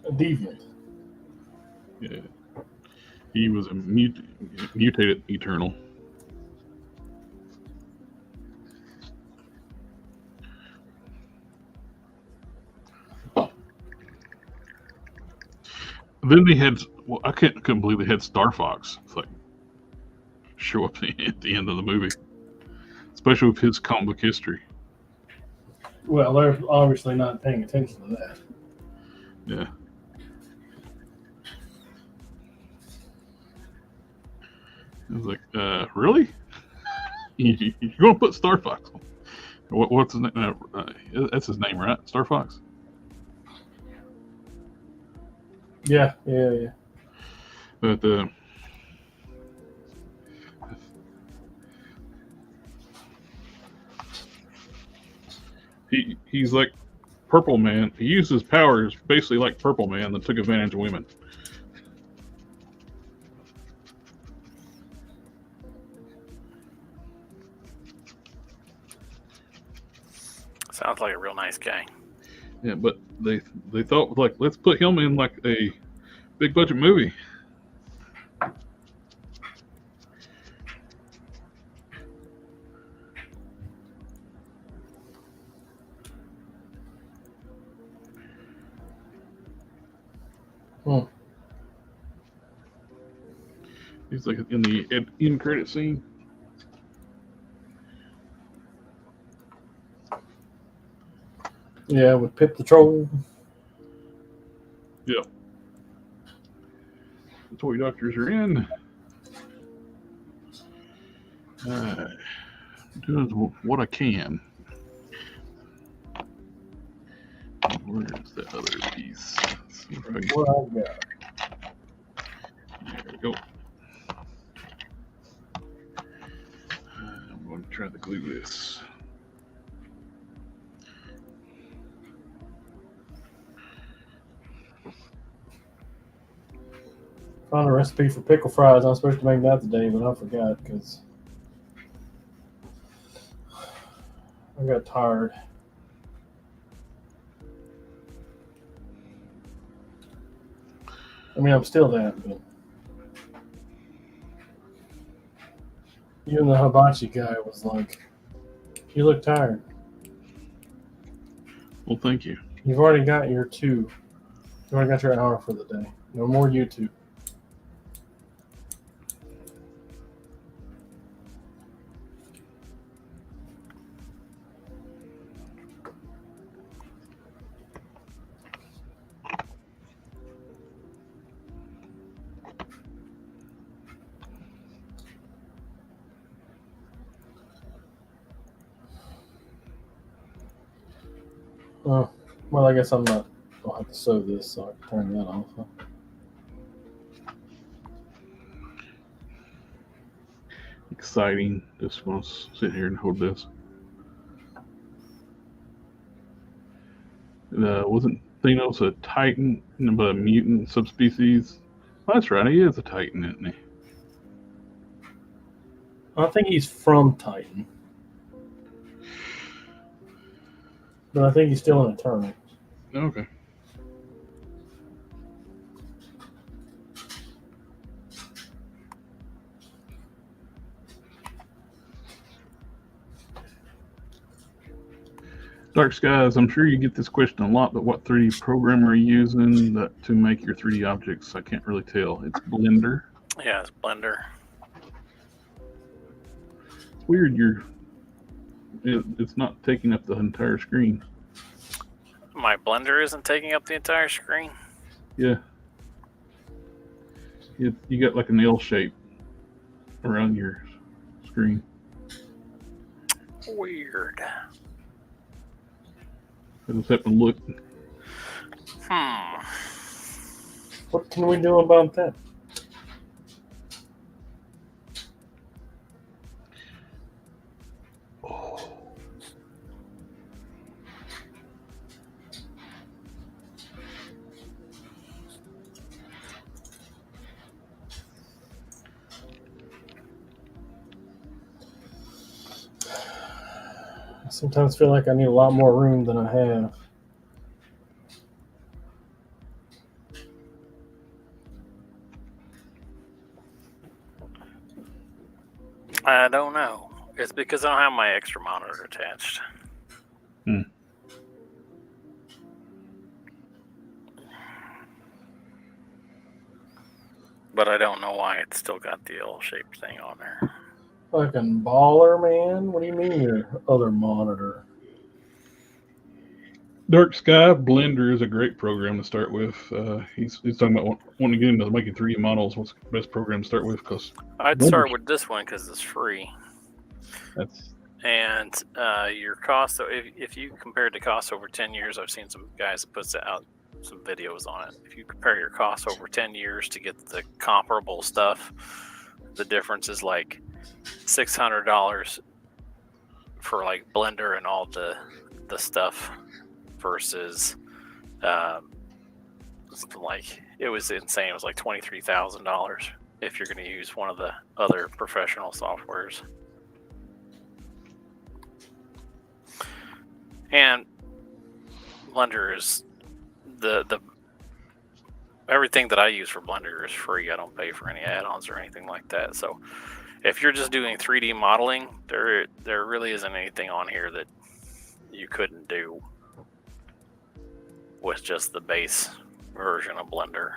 A deviant. yeah, he was a mutated Eternal. Then they had, well, I couldn't believe they had Star Fox. It's like show up at the end of the movie, especially with his comic book history. Well, they're obviously not paying attention to that. Yeah. I was like, really? You're going to put Star Fox on? What's his name? That's his name, right? Star Fox? Yeah. But he's like Purple Man. He used his powers basically like Purple Man that took advantage of women. Sounds like a real nice guy. Yeah, but they thought, like, let's put him in like a big budget movie. He's like in the end credit scene. Yeah, with Pip the Troll. Yeah. The toy doctors are in. Doing what I can. Where's the other piece? Let's see if I can... What I got. There we go. I'm going to try to glue this. Found a recipe for pickle fries. I'm supposed to make that today, but I forgot because I got tired. I mean, I'm still that, but even the hibachi guy was like, "You look tired." Well, thank you. You've already got your 2. You already got your hour for the day. No more YouTube. Oh, well, I guess I'm not. I'll have to sew this, so I can turn that off. Huh? Exciting. Just want to sit here and hold this. Wasn't Thanos a Titan, but a mutant subspecies? Well, that's right. He is a Titan, isn't he? I think he's from Titan, but I think he's still an Eternal. Okay. Dark Skies, I'm sure you get this question a lot, but what 3D program are you using to make your 3D objects? I can't really tell. It's Blender. Yeah, it's Blender. It's weird it's not taking up the entire screen. My Blender isn't taking up the entire screen? Yeah. You got like an L shape around your screen. Weird. I just happened to look. What can we do about that? sometimes feel like I need a lot more room than I have. I don't know. It's because I don't have my extra monitor attached. But I don't know why it's still got the L-shaped thing on there. Fucking baller, man. What do you mean your other monitor? Dark Sky Blender is a great program to start with. He's talking about wanting to get into making 3D models. What's the best program to start with? Because I'd start with this one because it's free. And your cost, so if you compared the cost over 10 years, I've seen some guys that puts out some videos on it. If you compare your costs over 10 years to get the comparable stuff, the difference is like $600 for like Blender and all the stuff versus like, it was insane. It was like $23,000 if you're going to use one of the other professional softwares. And Blender is the everything that I use for Blender is free. I don't pay for any add-ons or anything like that. So if you're just doing 3D modeling, there really isn't anything on here that you couldn't do with just the base version of Blender.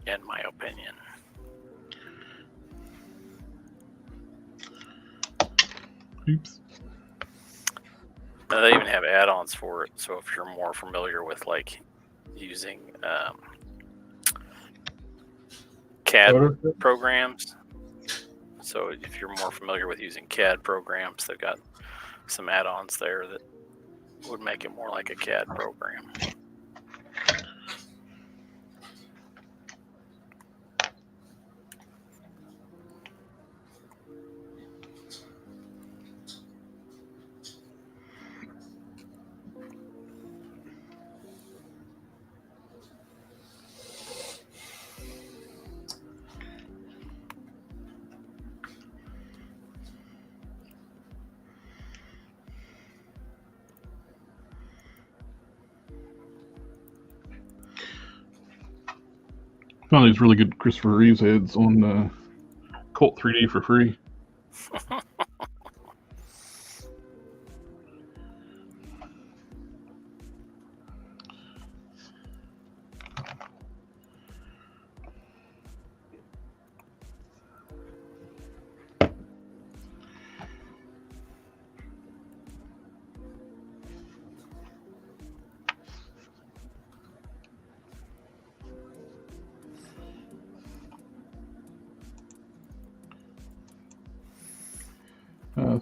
In my opinion. Oops. Now, they even have add-ons for it. So if you're more familiar with like using CAD programs, so if you're more familiar with using CAD programs, they've got some add-ons there that would make it more like a CAD program. Found these really good Christopher Reeves heads on Cult 3D for free.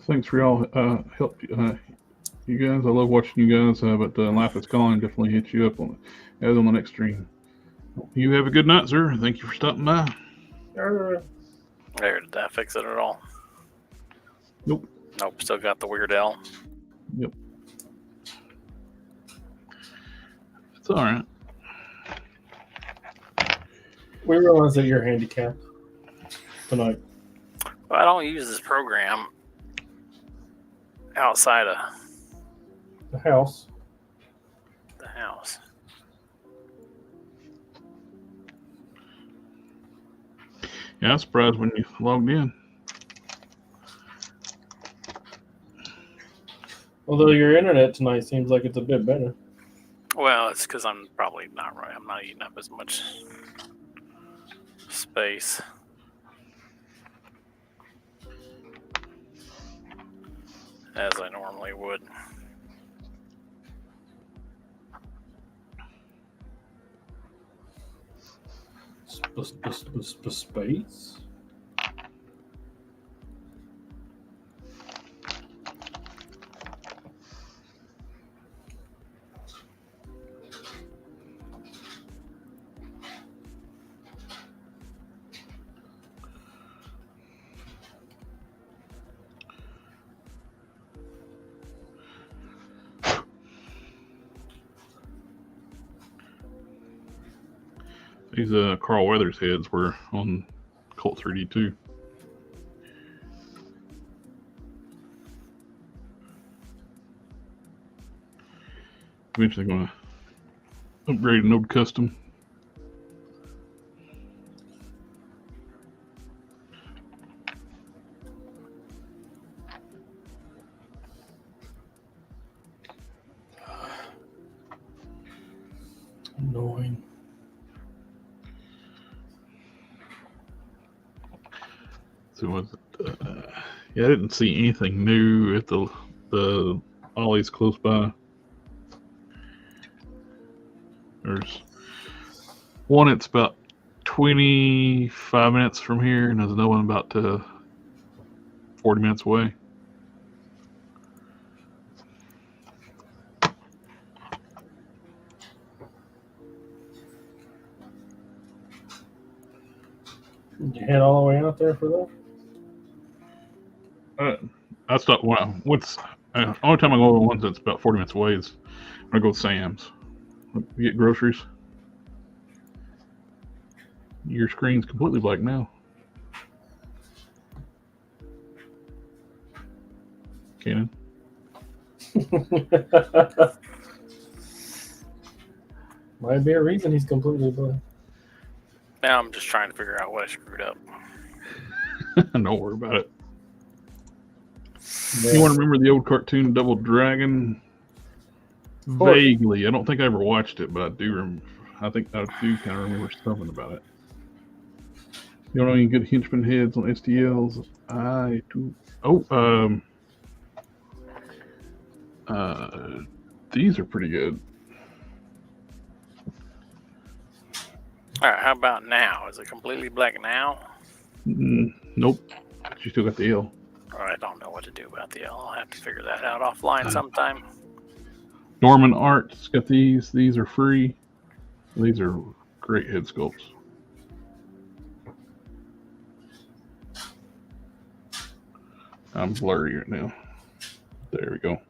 Thanks for y'all help you guys. I love watching you guys, but Life is Calling definitely hit you up on the next stream. You have a good night, sir. Thank you for stopping by. There, did that fix it at all? Nope. Nope, still got the weird L. Yep. It's all right. We realize that you're handicapped tonight. Well, I don't use this program outside of the house. Yeah, I'm surprised when you logged in. Although your internet tonight seems like it's a bit better. Well, it's because I'm probably not right. I'm not eating up as much space. As I normally would. Space? These Carl Weathers heads were on Colt 3D too. Eventually going to upgrade an old custom. Annoying. So was it, yeah, I didn't see anything new at the Ollie's close by. There's one that's about 25 minutes from here, and there's another one about 40 minutes away. Did you head all the way out there for that? I stopped. Only time I go over one that's about 40 minutes away is when I go to Sam's. Get groceries. Your screen's completely black now. Cannon. Might be a reason he's completely blind. Now I'm just trying to figure out what I screwed up. Don't worry about it. Yeah. You want to remember the old cartoon Double Dragon? Vaguely. I don't think I ever watched it, but I do remember. I think I do kind of remember something about it. You don't know any good henchman heads on STLs? I do. Oh, these are pretty good. All right, how about now? Is it completely black now? Nope. But you still got the L. Or I don't know what to do about the L. I'll have to figure that out offline sometime. Norman Art's got these. These are free. These are great head sculpts. I'm blurry right now. There we go.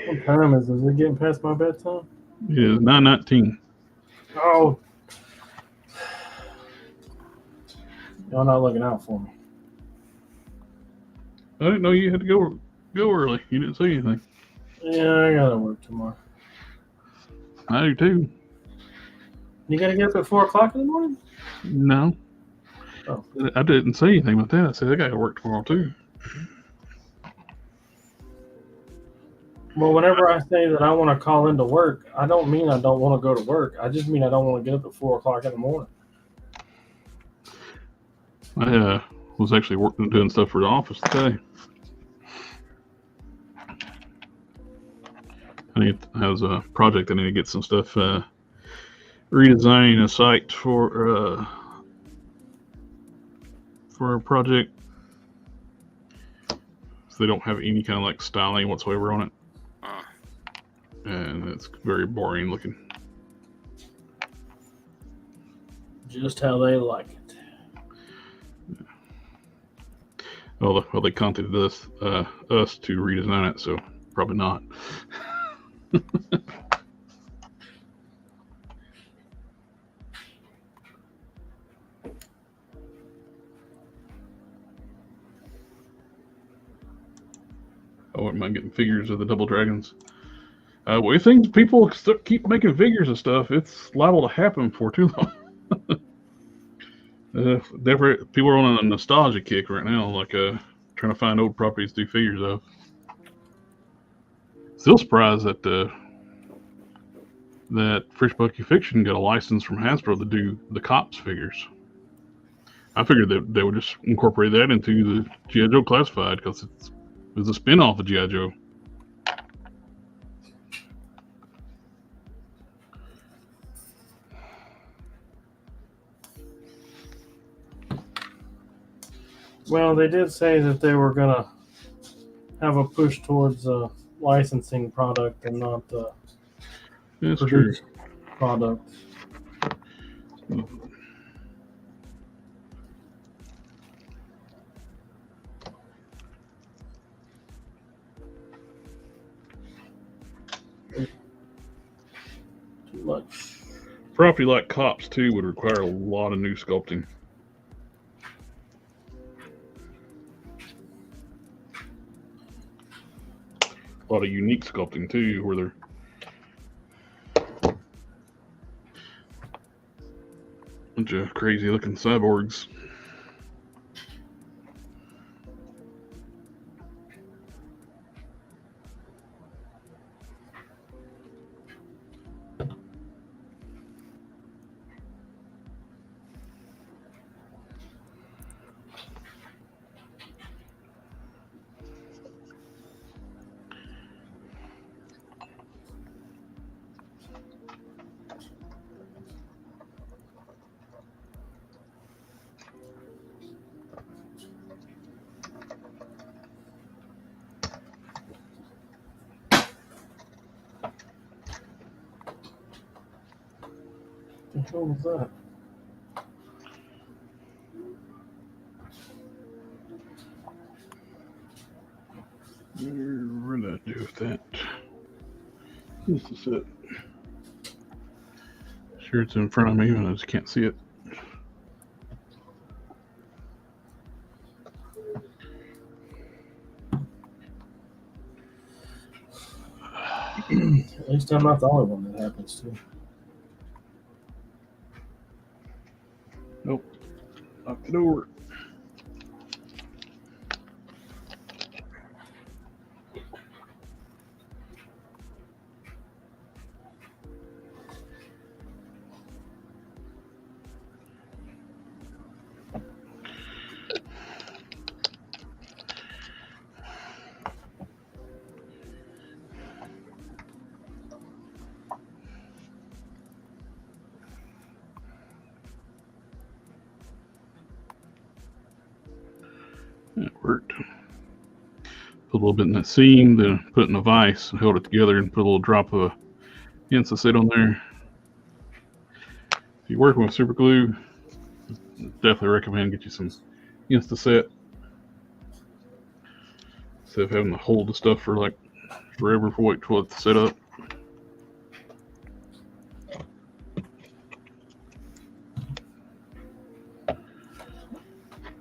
What time is it? Is it getting past my bedtime? It is 9:19. Oh. Y'all not looking out for me. I didn't know you had to go early. You didn't say anything. Yeah, I gotta work tomorrow. I do too. You gotta get up at 4 o'clock in the morning? No. Oh. I didn't say anything about that. I said I gotta work tomorrow too. Well, whenever I say that I want to call into work, I don't mean I don't want to go to work. I just mean I don't want to get up at 4 o'clock in the morning. I was actually doing stuff for the office today. I was a project. I need to get some stuff, redesigning a site for a project. So they don't have any kind of like styling whatsoever on it. And it's very boring looking. Just how they like it. Well, they contacted us to redesign it, so probably not. Oh, am I getting figures of the Double Dragons? Well, if people keep making figures of stuff, it's liable to happen for too long. People are on a nostalgia kick right now, like trying to find old properties to do figures of. Still surprised that that Fresh Bucky Fiction got a license from Hasbro to do the Cops figures. I figured that they would just incorporate that into the G.I. Joe Classified because it's a spin-off of G.I. Joe. Well, they did say that they were gonna have a push towards licensing product and not That's true. produced product. Too much. Property like Cops too would require a lot of new sculpting. A lot of unique sculpting too, where they're a bunch of crazy looking cyborgs. What the hell was that? What did I do with that? This is it. Sure, it's in front of me, and I just can't see it. At least I'm not the only one that happens to. Nope. Knocked it over. That worked. Put a little bit in that seam, then put it in a vise, held it together, and put a little drop of Insta on there. If you're working with super glue, definitely recommend get you some Insta instead of having to hold the stuff for like forever for wait till it's set up.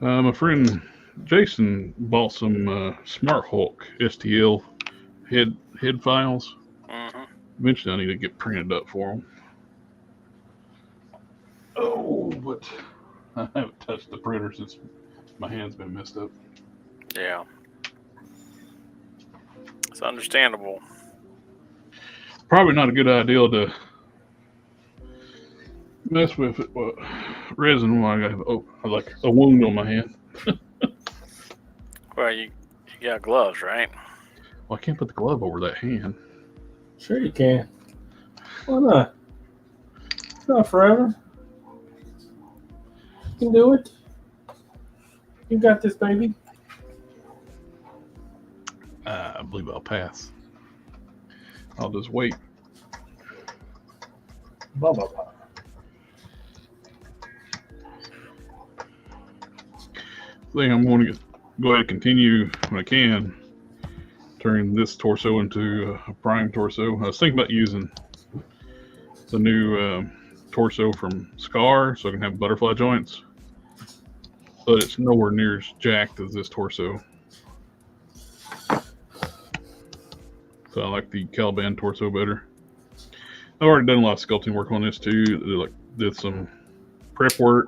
My friend Jason bought some Smart Hulk STL head files. Mm-hmm. Eventually, I need to get printed up for them. Oh, but I haven't touched the printer since my hand's been messed up. Yeah. It's understandable. Probably not a good idea to mess with it. Resin while I got like a wound on my hand. Well, you got gloves, right? Well, I can't put the glove over that hand. Sure you can. Why not? It's not forever. You can do it. You got this, baby. I believe I'll pass. I'll just wait. Blah, blah, blah. I think I'm going to go ahead and continue when I can. Turn this torso into a prime torso. I was thinking about using the new torso from Scar so I can have butterfly joints, but it's nowhere near as jacked as this torso. So I like the Caliban torso better. I've already done a lot of sculpting work on this too. Did some prep work,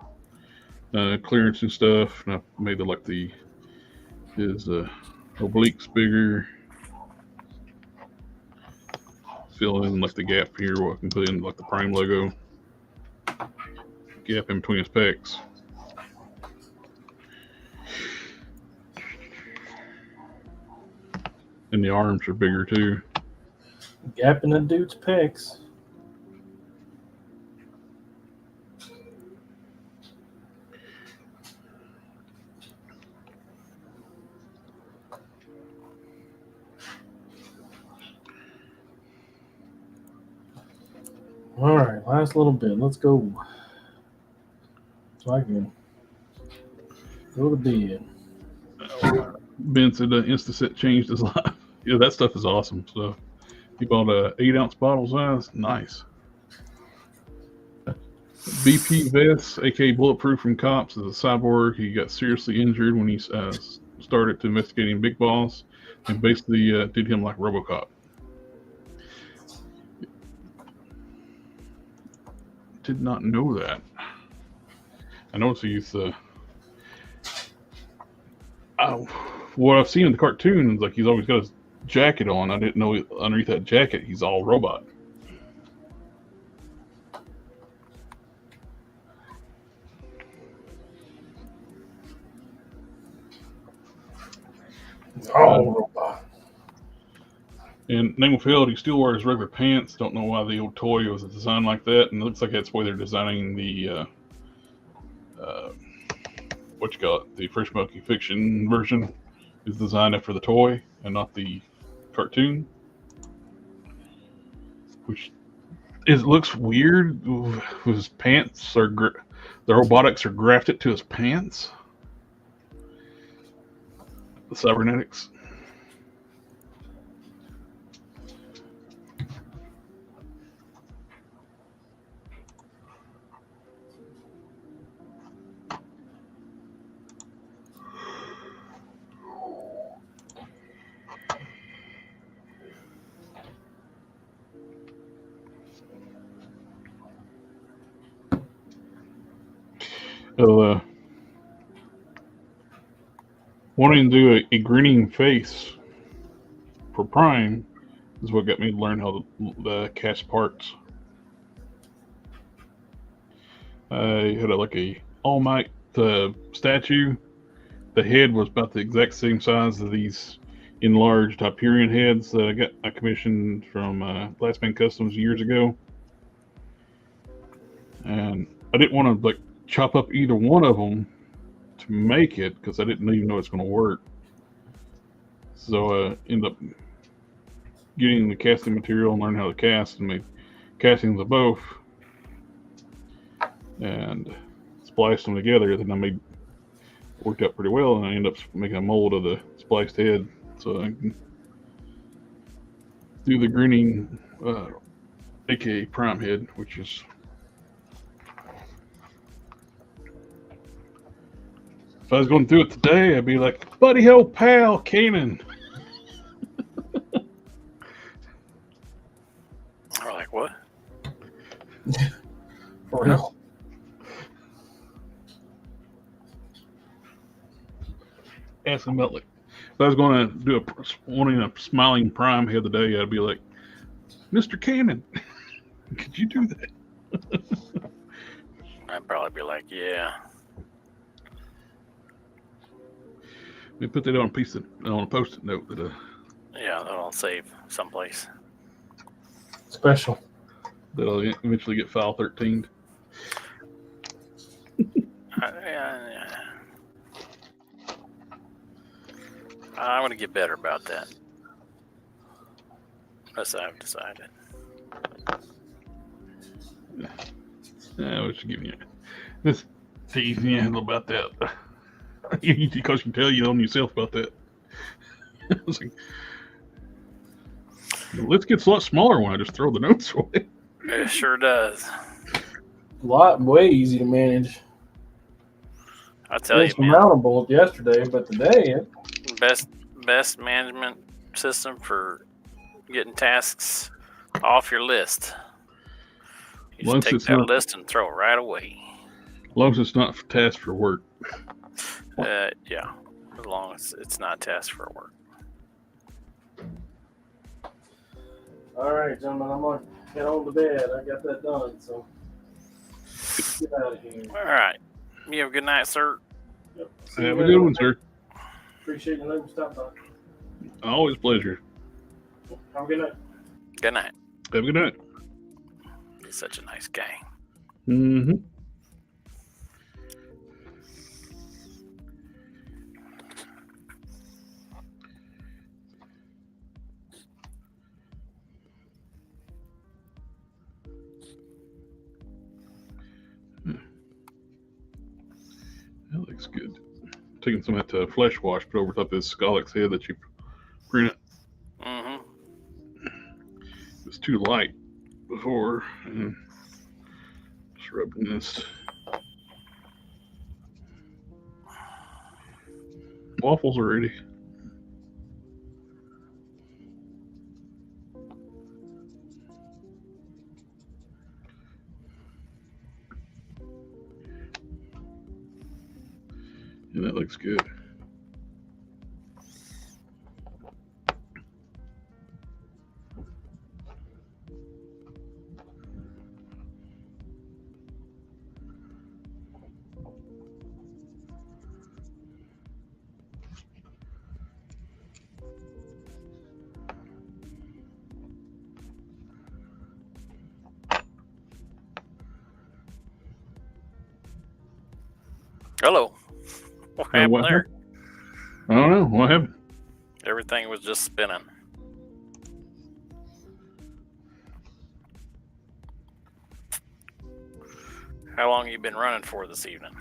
clearance and stuff, and I made his obliques bigger. Fill in like the gap here where I can put in like the Prime logo. Gap in between his pecs. And the arms are bigger too. Gap in the dude's pecs. All right, last little bit. Let's go. So I can go to bed. Ben said Instaset changed his life. Yeah, that stuff is awesome. So he bought a 8-ounce bottle size. Nice. BP Vest, aka Bulletproof from Cops, is a cyborg. He got seriously injured when he started to investigating Big Boss, and basically did him like RoboCop. Did not know that. I noticed he's what I've seen in the cartoons, like he's always got his jacket on. I didn't know underneath that jacket he's all robot. Robot. And Namelfield, he still wears regular pants. Don't know why the old toy was designed like that, and it looks like that's why they're designing the what you call it, the Fresh Milky Fiction version is designed after the toy and not the cartoon, which looks weird. His pants are the robotics are grafted to his pants. The cybernetics. So, wanting to do a grinning face for Prime is what got me to learn how to cast parts. I had like a All Might statue. The head was about the exact same size as these enlarged Hyperion heads that I commissioned from Last Man Customs years ago. And I didn't want to like chop up either one of them to make it because I didn't even know it's going to work. So I ended up getting the casting material and learning how to cast and made castings of both and spliced them together. Then worked out pretty well, and I ended up making a mold of the spliced head so I can do the grinning aka Prime head, which is if I was going through it today, I'd be like, buddy, old pal, Kanan. Or like, what? For real. Ask him about like, if I was going to do wanting a smiling Prime head today, I'd be like, Mr. Kanan, could you do that? I'd probably be like, yeah. We put that on a post-it note that Yeah, that'll save someplace. Special. that'll eventually get file 13'd. I'm going to get better about that. Unless I've decided. I was giving you this teasing you a little about that. Because you can tell you on yourself about that. I was like, let's get a lot smaller when I just throw the notes away. It sure does. Way easy to manage. I tell you, It's man. mountable yesterday, but today Best management system for getting tasks off your list. You just take that list and throw it right away. As long as it's not for task for work. Yeah, as long as it's not task for work. All right, gentlemen, I'm gonna get on to bed. I got that done, so get out of here. All right. You have a good night, sir. Yep. Have a good one, sir. Appreciate you letting me stop by. Always a pleasure. Have a good night. Good night. Have a good night. He's such a nice guy. Mm-hmm. looks good. Taking some of that flesh wash, put over top of this Sculpt head that you printed. Mm-hmm. It was too light before, and just rubbing this. Waffles are ready. And that looks good. Hello. What happened what there? happened? I don't know. What happened? Everything was just spinning. How long you been running for this evening?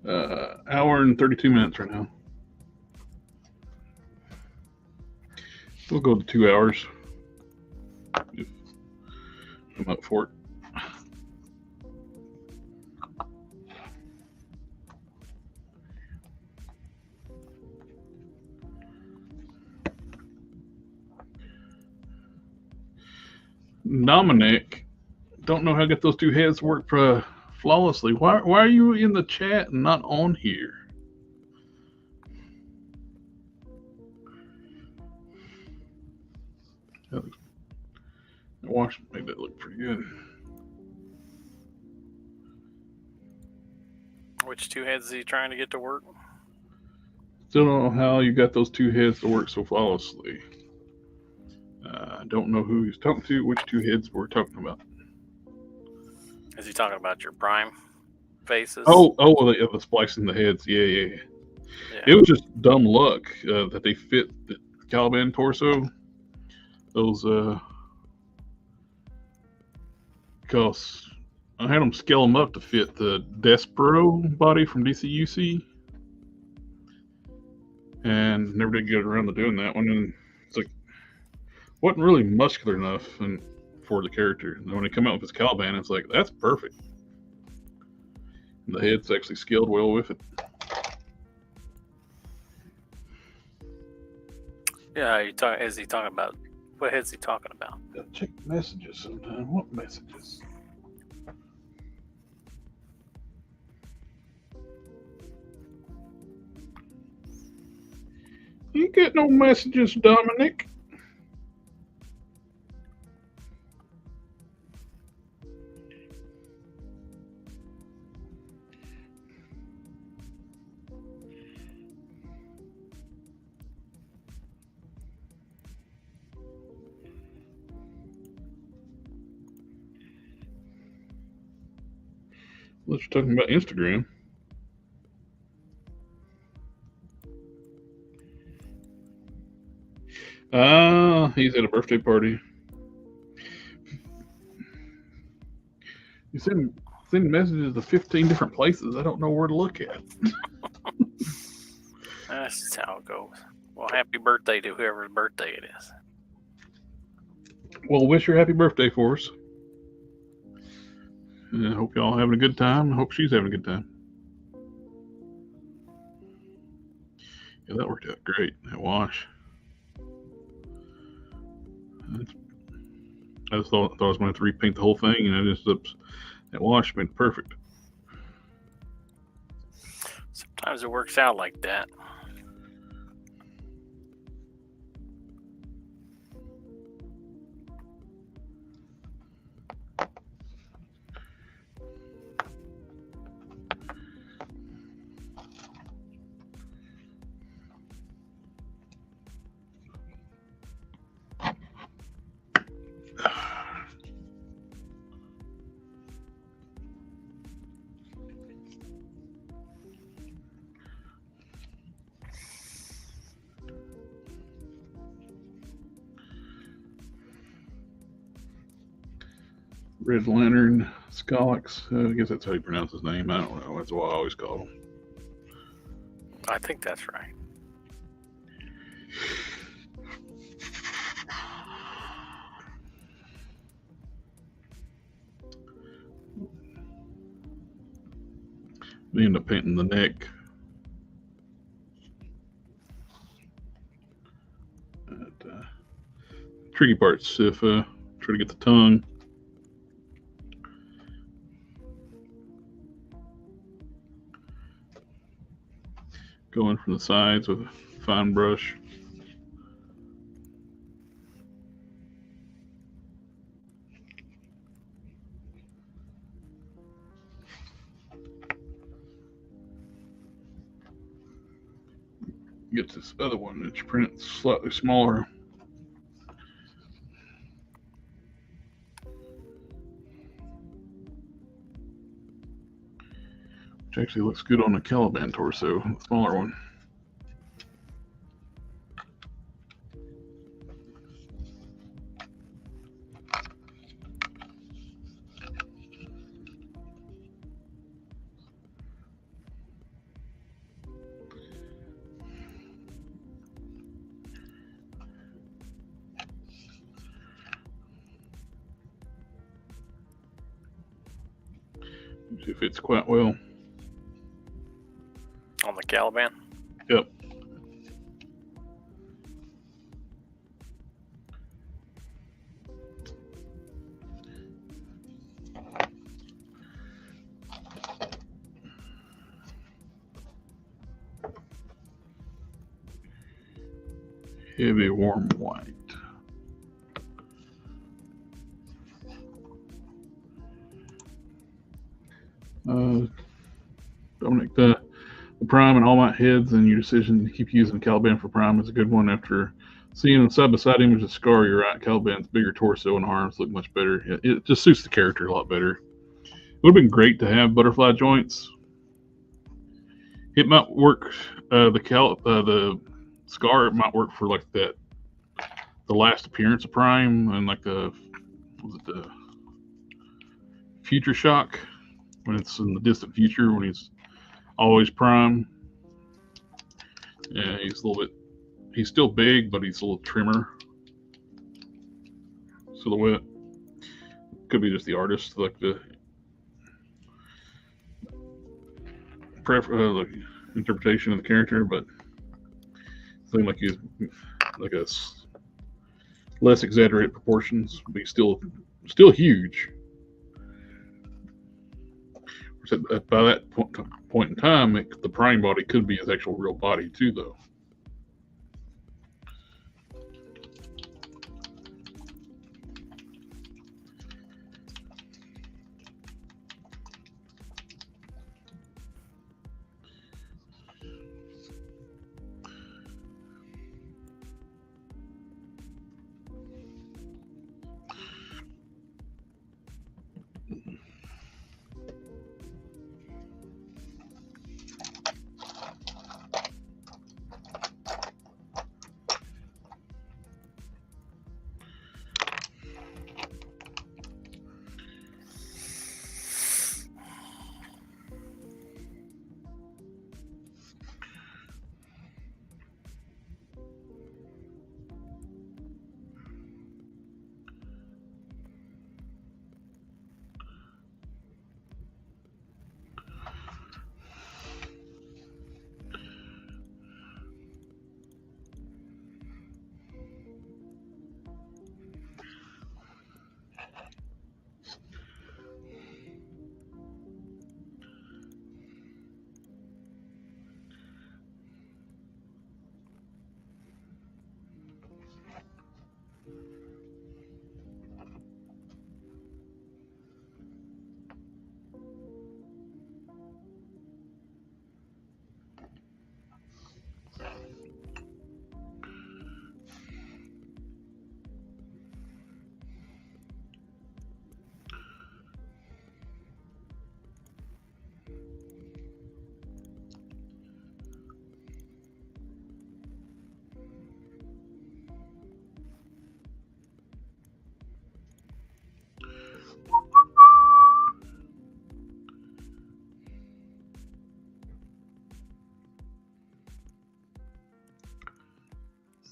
Hour and 32 minutes right now. We'll go to 2 hours if I'm up for it. Dominic, don't know how to get those two heads to work flawlessly. Why are you in the chat and not on here? That wash made that look pretty good. Which two heads is he trying to get to work? Still don't know how you got those two heads to work so flawlessly. I don't know who he's talking to, which two heads we're talking about. Is he talking about your prime faces? Oh, the splicing the heads. Yeah. It was just dumb luck that they fit the Caliban torso. Those, because I had them scale them up to fit the Despero body from DCUC. And never did get around to doing that one. And it's like, wasn't really muscular enough for the character. And when they come out with his Caliban, it's like, that's perfect. And the head's actually scaled well with it. Yeah, is he talking about, what head's he talking about? Gotta check messages sometime. What messages? You get no messages, Dominic. Let's talking about Instagram. He's at a birthday party. You send messages to 15 different places. I don't know where to look at. That's just how it goes. Well, happy birthday to whoever's birthday it is. Well, wish her happy birthday for us. And I hope y'all having a good time. I hope she's having a good time. Yeah, that worked out great. That wash. I just thought I was going to have to repaint the whole thing, and that wash made it perfect. Sometimes it works out like that. Red Lantern Scollix. I guess that's how you pronounce his name. I don't know. That's what I always call him. I think that's right. They end up painting the neck. Tricky parts if try to get the tongue. Going from the sides with a fine brush. Get this other one that's printed slightly smaller. Which actually looks good on the Caliban torso, the smaller one. It fits quite well. On the Caliban? Yep. Heavy warm white. Dominic, the prime and all my heads, and your decision to keep using Caliban for prime is a good one. After seeing a side-by-side image of Scar, you're right. Caliban's bigger torso and arms look much better. It just suits the character a lot better. It would have been great to have butterfly joints. It might work. The Scar, it might work for like that. The last appearance of Prime and like the Future Shock, when it's in the distant future, when he's always Prime. Yeah, he's a little bit. He's still big, but he's a little trimmer silhouette. Could be just the artist, like the interpretation of the character, but it seemed like he's like a less exaggerated proportions, but he's still huge. By that point in time, the Prime body could be his actual real body too, though.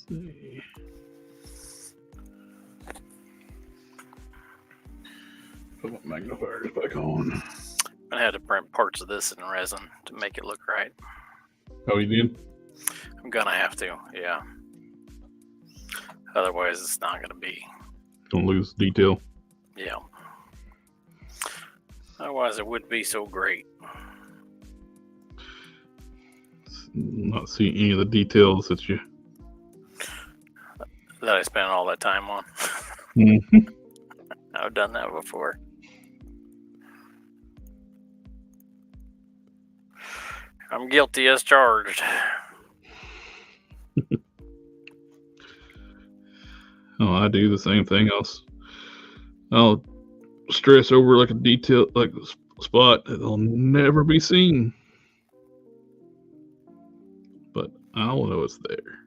see. Put my magnifiers back on. I had to print parts of this in resin to make it look right. Oh, you did? I'm gonna have to, yeah. Otherwise, it's not gonna be. Don't lose detail. Yeah. Otherwise, it would be so great. Not see any of the details that you. That I spent all that time on. Mhm. I've done that before. I'm guilty as charged. Oh, I do the same thing. I'll stress over like a detail, like a spot that'll never be seen, but I'll know it's there.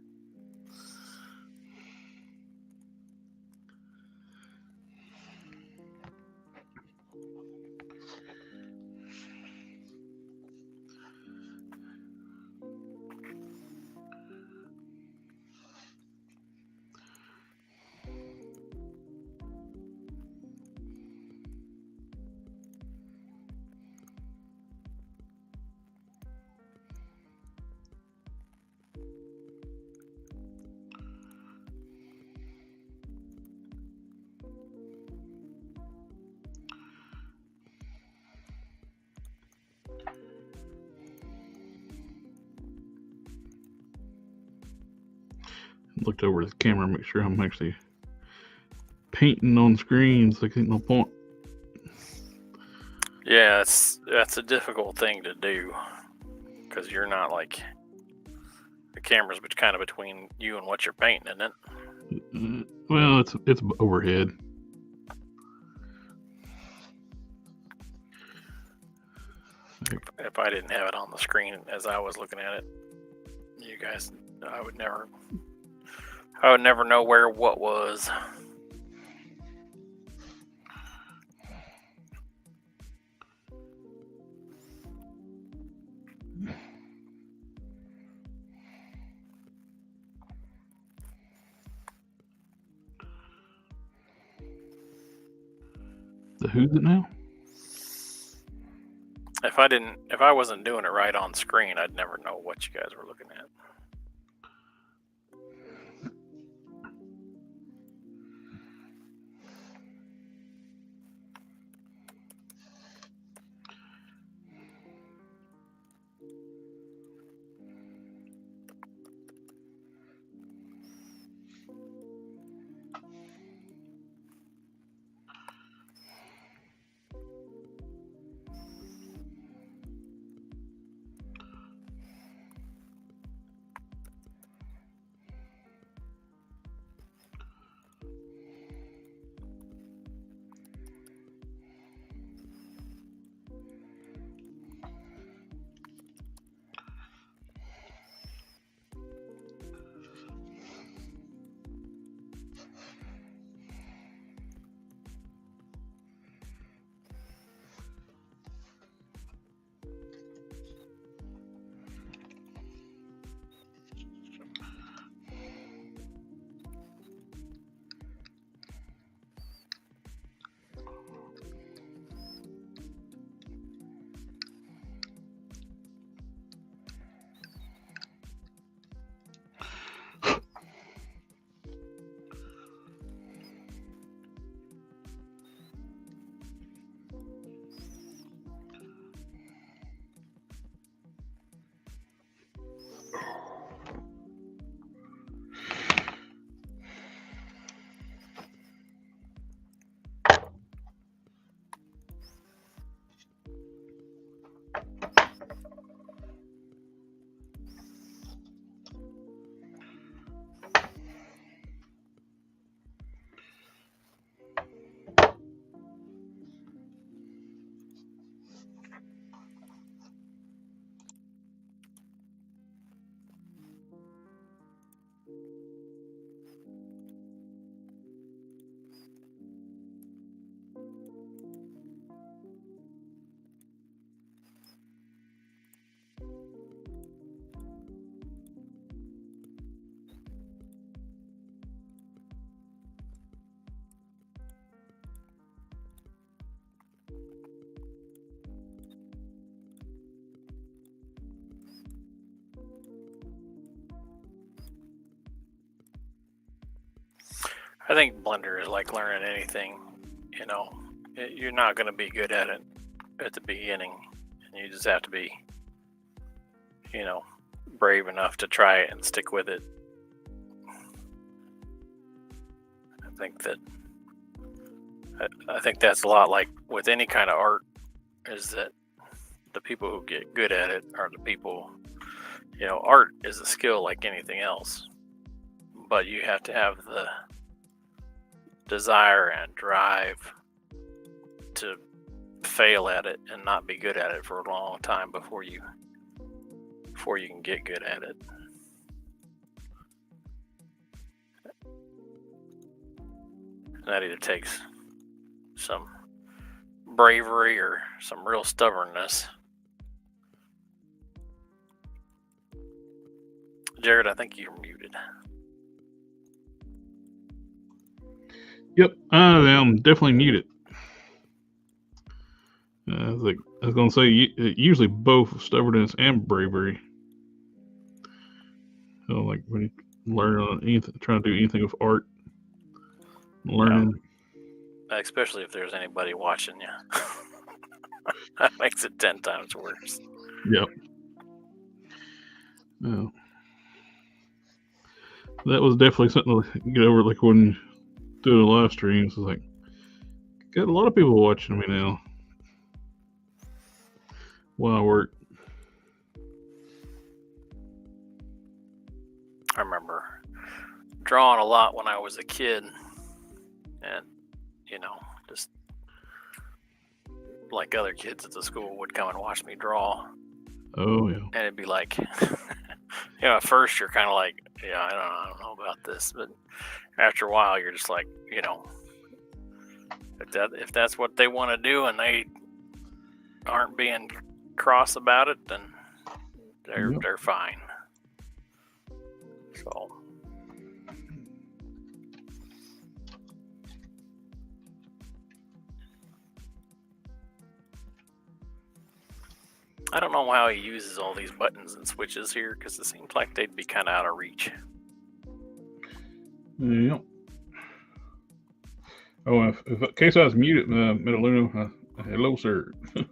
Looked over the camera, make sure I'm actually painting on screens. Like, ain't no point. Yeah, that's a difficult thing to do because you're not like the camera's kind of between you and what you're painting, isn't it? Well, it's overhead. If I didn't have it on the screen as I was looking at it, you guys, I would never know where what was. The who's it now? If I wasn't doing it right on screen, I'd never know what you guys were looking at. I think Blender is like learning anything. You're not going to be good at it at the beginning, and you just have to be, brave enough to try it and stick with it. I think that's a lot like with any kind of art, is that the people who get good at it are the people. Art is a skill like anything else, but you have to have the desire and drive to fail at it and not be good at it for a long time before you can get good at it. And that either takes some bravery or some real stubbornness. Jared, I think you're muted. Yep, I am definitely muted. I was going to say, usually both stubbornness and bravery. So, like when you learn on anything, trying to do anything with art, learning. Yeah. Especially if there's anybody watching you. That makes it 10 times worse. Yep. That was definitely something to get over, like when doing the live streams. It's like, got a lot of people watching me now while I work. I remember drawing a lot when I was a kid, and just like other kids at the school would come and watch me draw. Oh yeah. And it'd be like, at first you're kind of like, yeah, I don't know about this, but after a while you're just like, if that's what they want to do and they aren't being cross about it, then they're fine. So I don't know how he uses all these buttons and switches here, because it seems like they'd be kind of out of reach. Yep. Oh, if in case I was muted, Metaluna, hello, sir. It's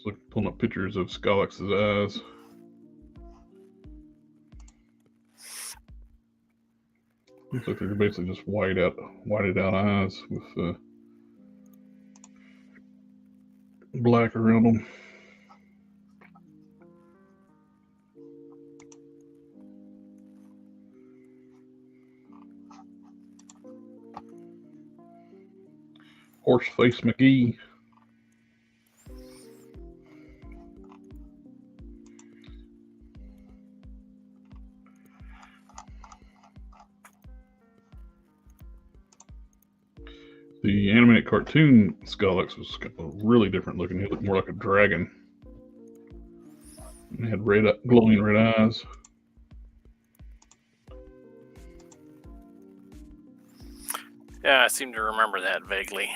like pulling up pictures of Scollex's eyes. Looks like they're basically just whited out eyes with black around them. Horseface McGee. The animated cartoon Sculpt was really different looking. He looked more like a dragon. He had glowing red eyes. Yeah, I seem to remember that vaguely.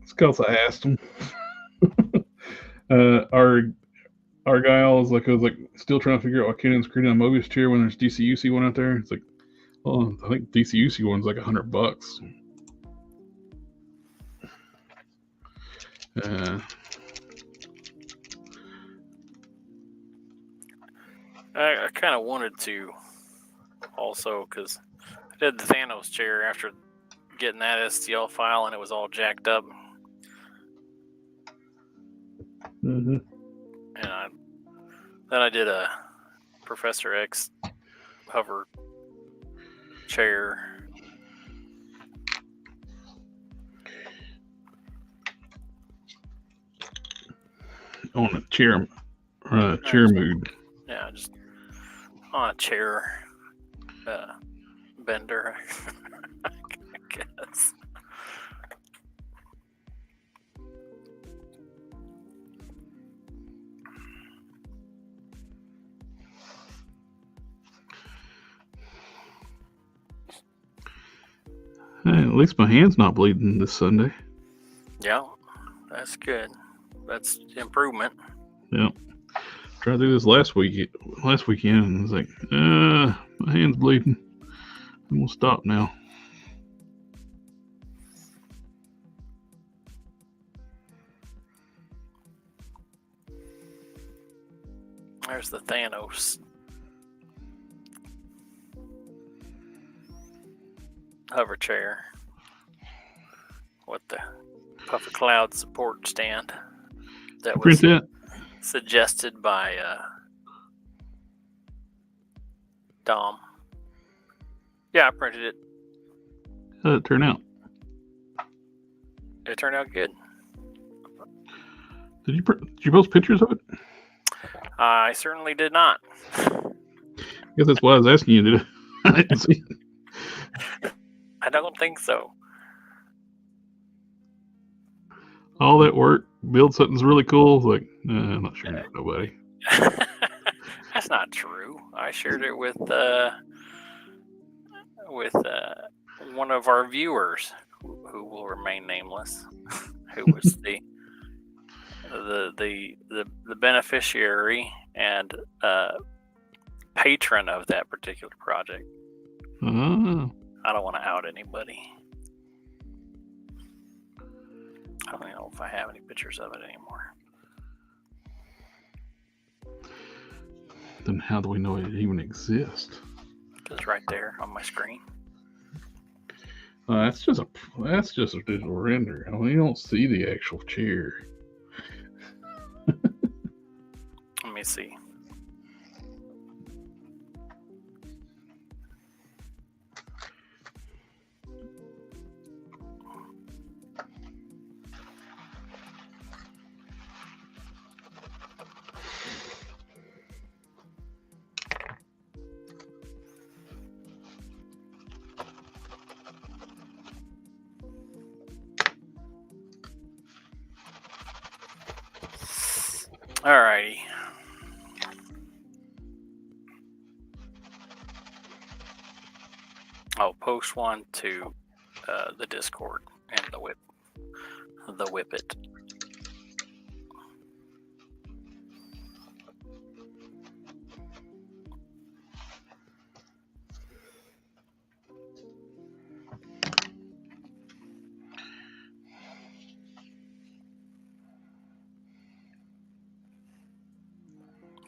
Sculpt, I asked him. Our guy was like still trying to figure out why Kenan's creating a Mobius chair when there's DCUC one out there. It's like, oh, I think DCUC one's like $100. I kind of wanted to also, because I did the Thanos chair after getting that STL file and it was all jacked up. Mm-hmm. And then I did a Professor X hover chair. On a chair mood. Yeah, just on a chair bender, I guess. Hey, at least my hand's not bleeding this Sunday. Yeah, that's good. That's improvement. Yeah. Tried to do this last weekend, and it's like, my hand's bleeding. I'm gonna stop now. There's the Thanos hover chair with the puff of cloud support stand that was suggested by Dom. Yeah, I printed it. How did it turn out? It turned out good. Did you post pictures of it? I certainly did not. I guess that's why I was asking you. Did I didn't see it. I don't think so. All that work, build something's really cool. It's like, I'm not sharing it with nobody. That's not true. I shared it with one of our viewers, who will remain nameless, who was the beneficiary and patron of that particular project. Oh. I don't want to out anybody. I don't even know if I have any pictures of it anymore. Then how do we know it even exists? It's right there on my screen. That's just a digital render. I mean, you don't see the actual chair. Let me see. Alrighty. I'll post one to the Discord and the WIP It.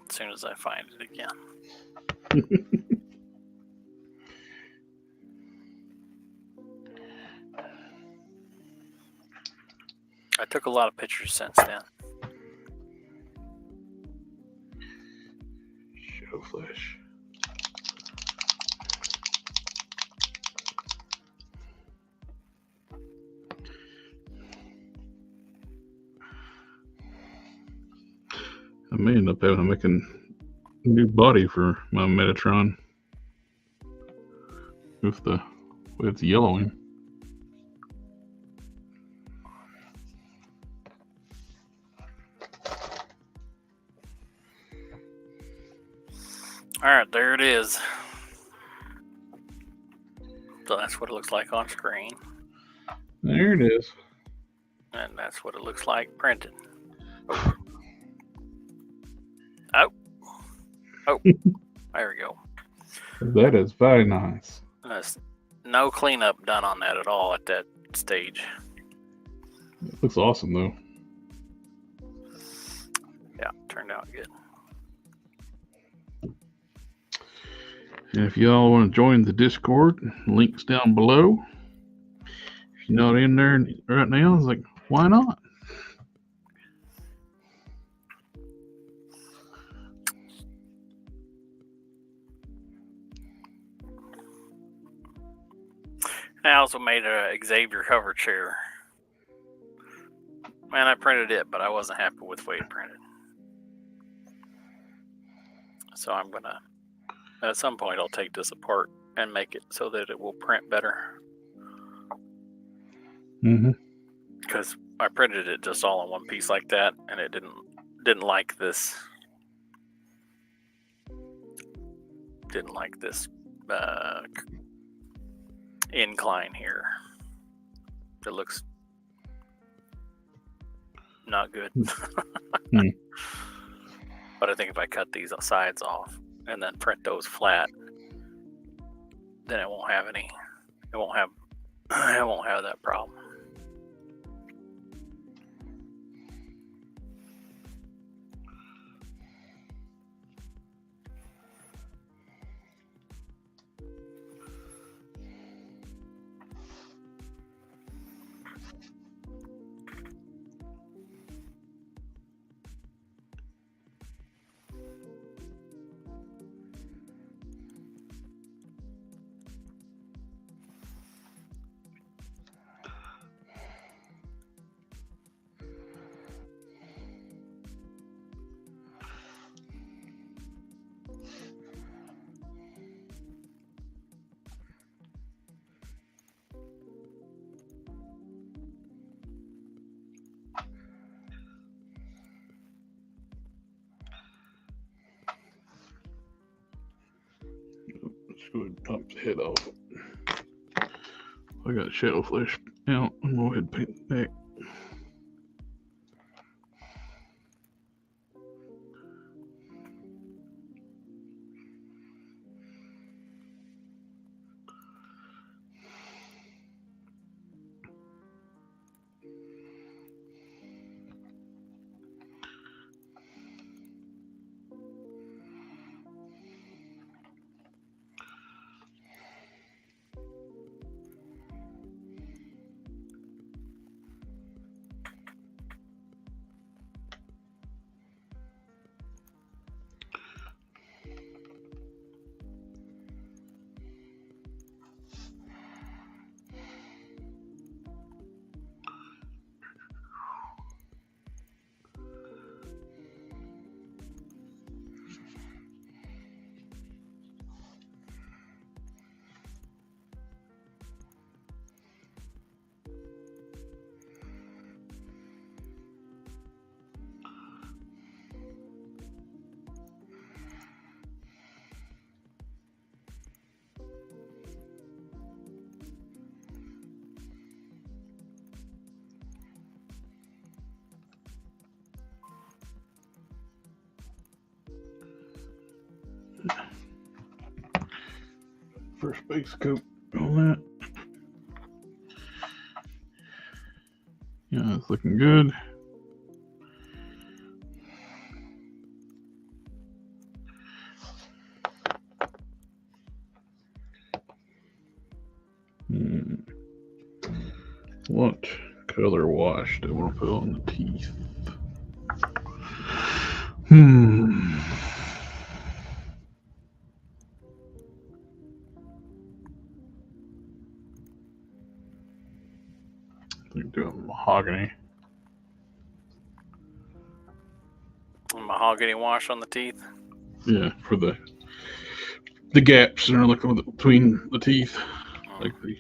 As soon as I find it again. I took a lot of pictures since then. Show flash. I may end up having to make a new body for my Metatron with the yellowing. All right, there it is. So that's what it looks like on screen. There it is. And that's what it looks like printed. Oh. Oh. There we go. That is very nice. There's no cleanup done on that at all at that stage. It looks awesome, though. Yeah, turned out good. And if y'all want to join the Discord, links down below. If you're not in there right now, it's like, why not? I also made a Xavier hover chair. Man, I printed it, but I wasn't happy with the way it printed. So I'm gonna, at some point, I'll take this apart and make it so that it will print better. Mm-hmm. Because I printed it just all in one piece like that, and it didn't like this. Didn't like this incline here. It looks not good. But I think if I cut these sides off and then print those flat, then it won't have any. It won't have that problem. Let's go ahead and pop the head off. I got shadow flesh out. I'm going to go ahead and paint the neck. First base coat on that. Yeah, it's looking good. What color wash do I want to put on the teeth? I think doing mahogany. Mahogany wash on the teeth. Yeah, for the gaps that are looking between the teeth, like the.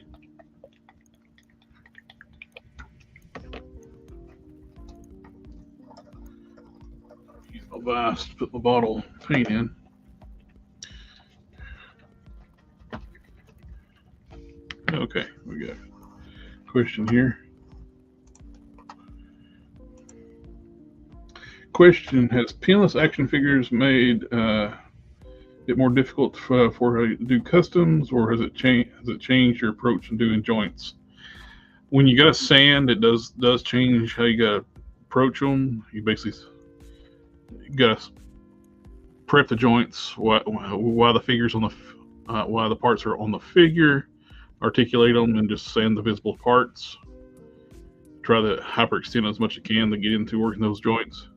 Use my vise to put my bottle of paint in. Okay, we got a question here. Question: has pinless action figures made it more difficult for how you do customs, or has it changed your approach to doing joints? When you got a sand, it does change how you got to approach them. You basically got to prep the joints while the figures on the while the parts are on the figure, articulate them, and just sand the visible parts. Try to hyperextend as much as you can to get into working those joints.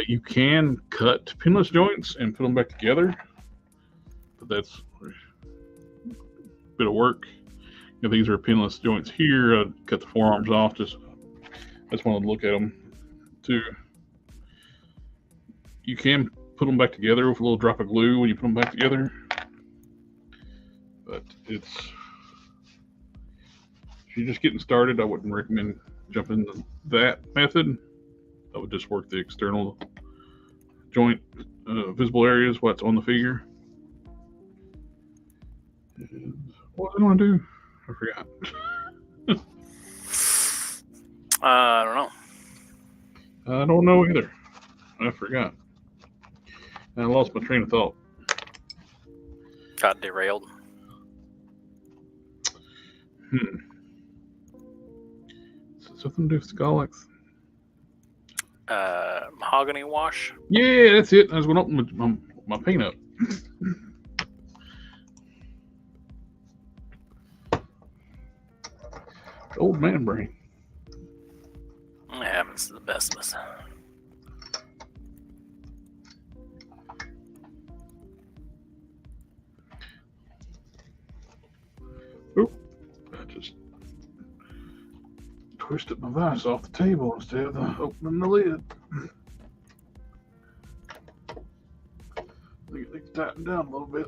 You can cut pinless joints and put them back together, but that's a bit of work. You If these are pinless joints here, I'd cut the forearms off. I just wanted to look at them too. You can put them back together with a little drop of glue when you put them back together, but if you're just getting started, I wouldn't recommend jumping into that method. I would just work the external joint visible areas, what's on the figure. And what did I want to do? I forgot. I don't know. I don't know either. I forgot. I lost my train of thought. Got derailed. Something to do with Sculpt. Mahogany wash. Yeah, that's it. I was going to open my paint up. Old man brain. It happens to the best of us. Oop. I just twisted my vise off the table instead of opening the lid. I think it needs to tighten down a little bit.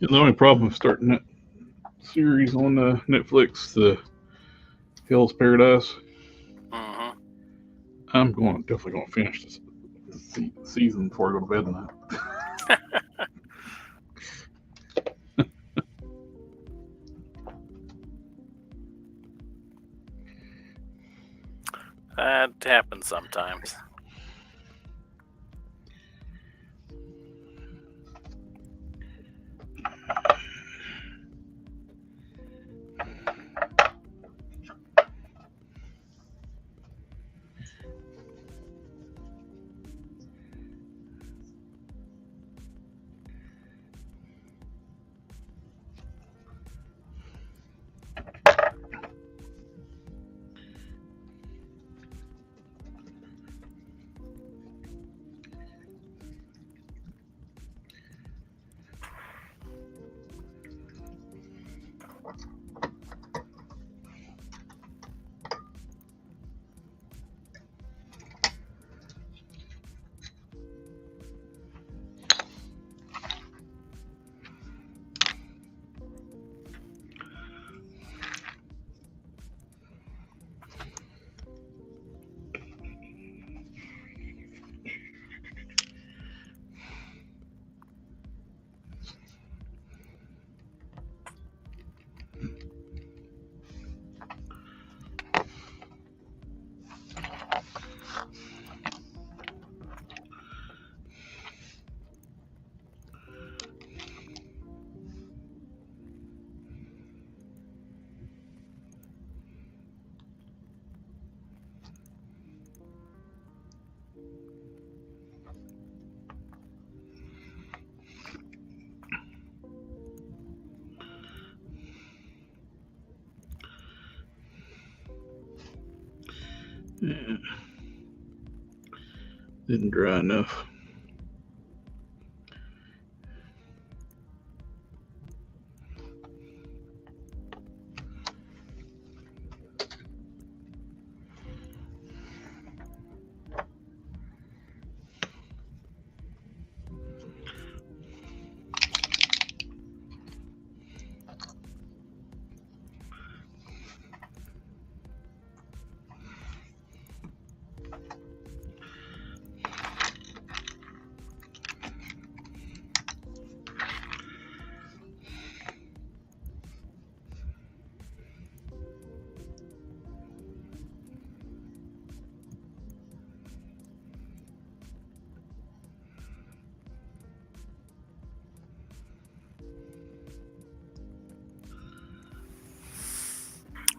And the only problem with starting that series on Netflix, the Hell's Paradise, I'm definitely going to finish this season before I go to bed tonight. That happens sometimes. Yeah. Didn't dry enough.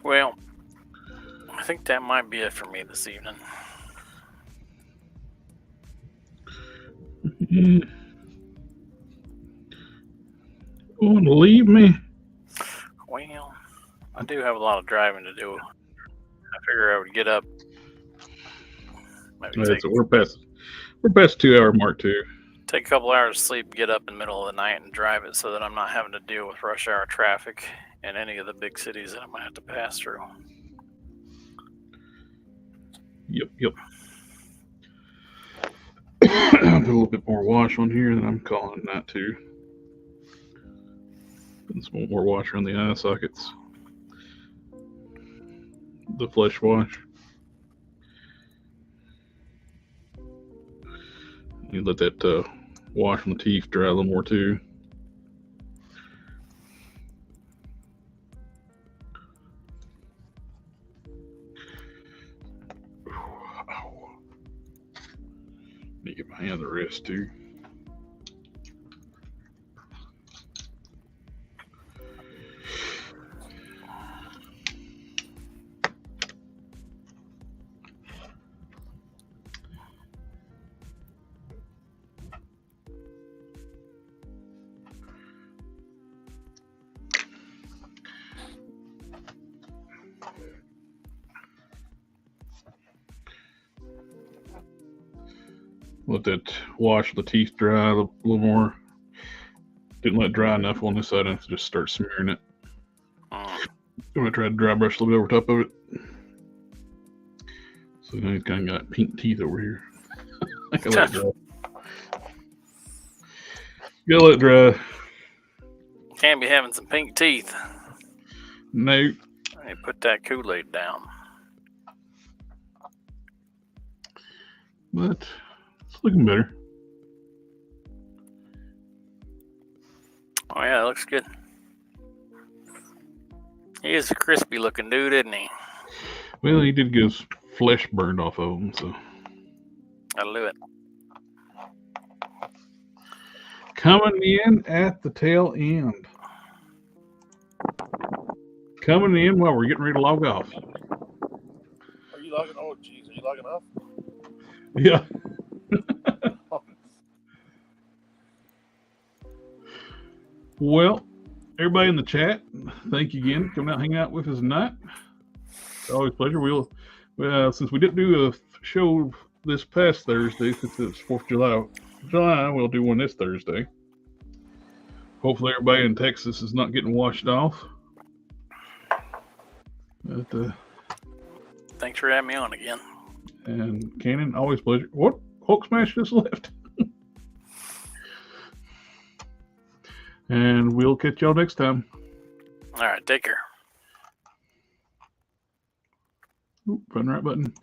Well, I think that might be it for me this evening. You want to leave me? Well, I do have a lot of driving to do. I figure I would get up. Maybe We're past 2-hour mark too. take a couple hours of sleep, get up in the middle of the night, and drive it so that I'm not having to deal with rush hour traffic in any of the big cities that I might have to pass through. Yep. I'll do a little bit more wash on here, and I'm calling it that too. Putting some more wash on the eye sockets. The flesh wash. You let that wash on the teeth dry a little more too. Need to get my hand the rest too. Let that wash the teeth dry a little more. Didn't let it dry enough on this side, I have to just start smearing it. I'm going to try to dry brush a little bit over top of it. So now he's kind of got pink teeth over here. I can let it dry. Gotta let it dry. Can't be having some pink teeth. No. I need to put that Kool-Aid down. But it's looking better. Oh yeah, it looks good. He is a crispy looking dude, isn't he? Well, he did get his flesh burned off of him, so. That'll do it. Coming in at the tail end. Coming in while we're getting ready to log off. Are you logging? Oh, geez, are you logging off? Yeah. Well, everybody in the chat, thank you again for coming out and hanging out with us tonight. It's always a pleasure. We'll, since we didn't do a show this past Thursday, since it's 4th of July, we'll do one this Thursday. Hopefully everybody in Texas is not getting washed off. But, thanks for having me on again. And Cannon, always a pleasure. What? Hulk Smash just left. And we'll catch y'all next time. All right, take care. Oop, find the right button.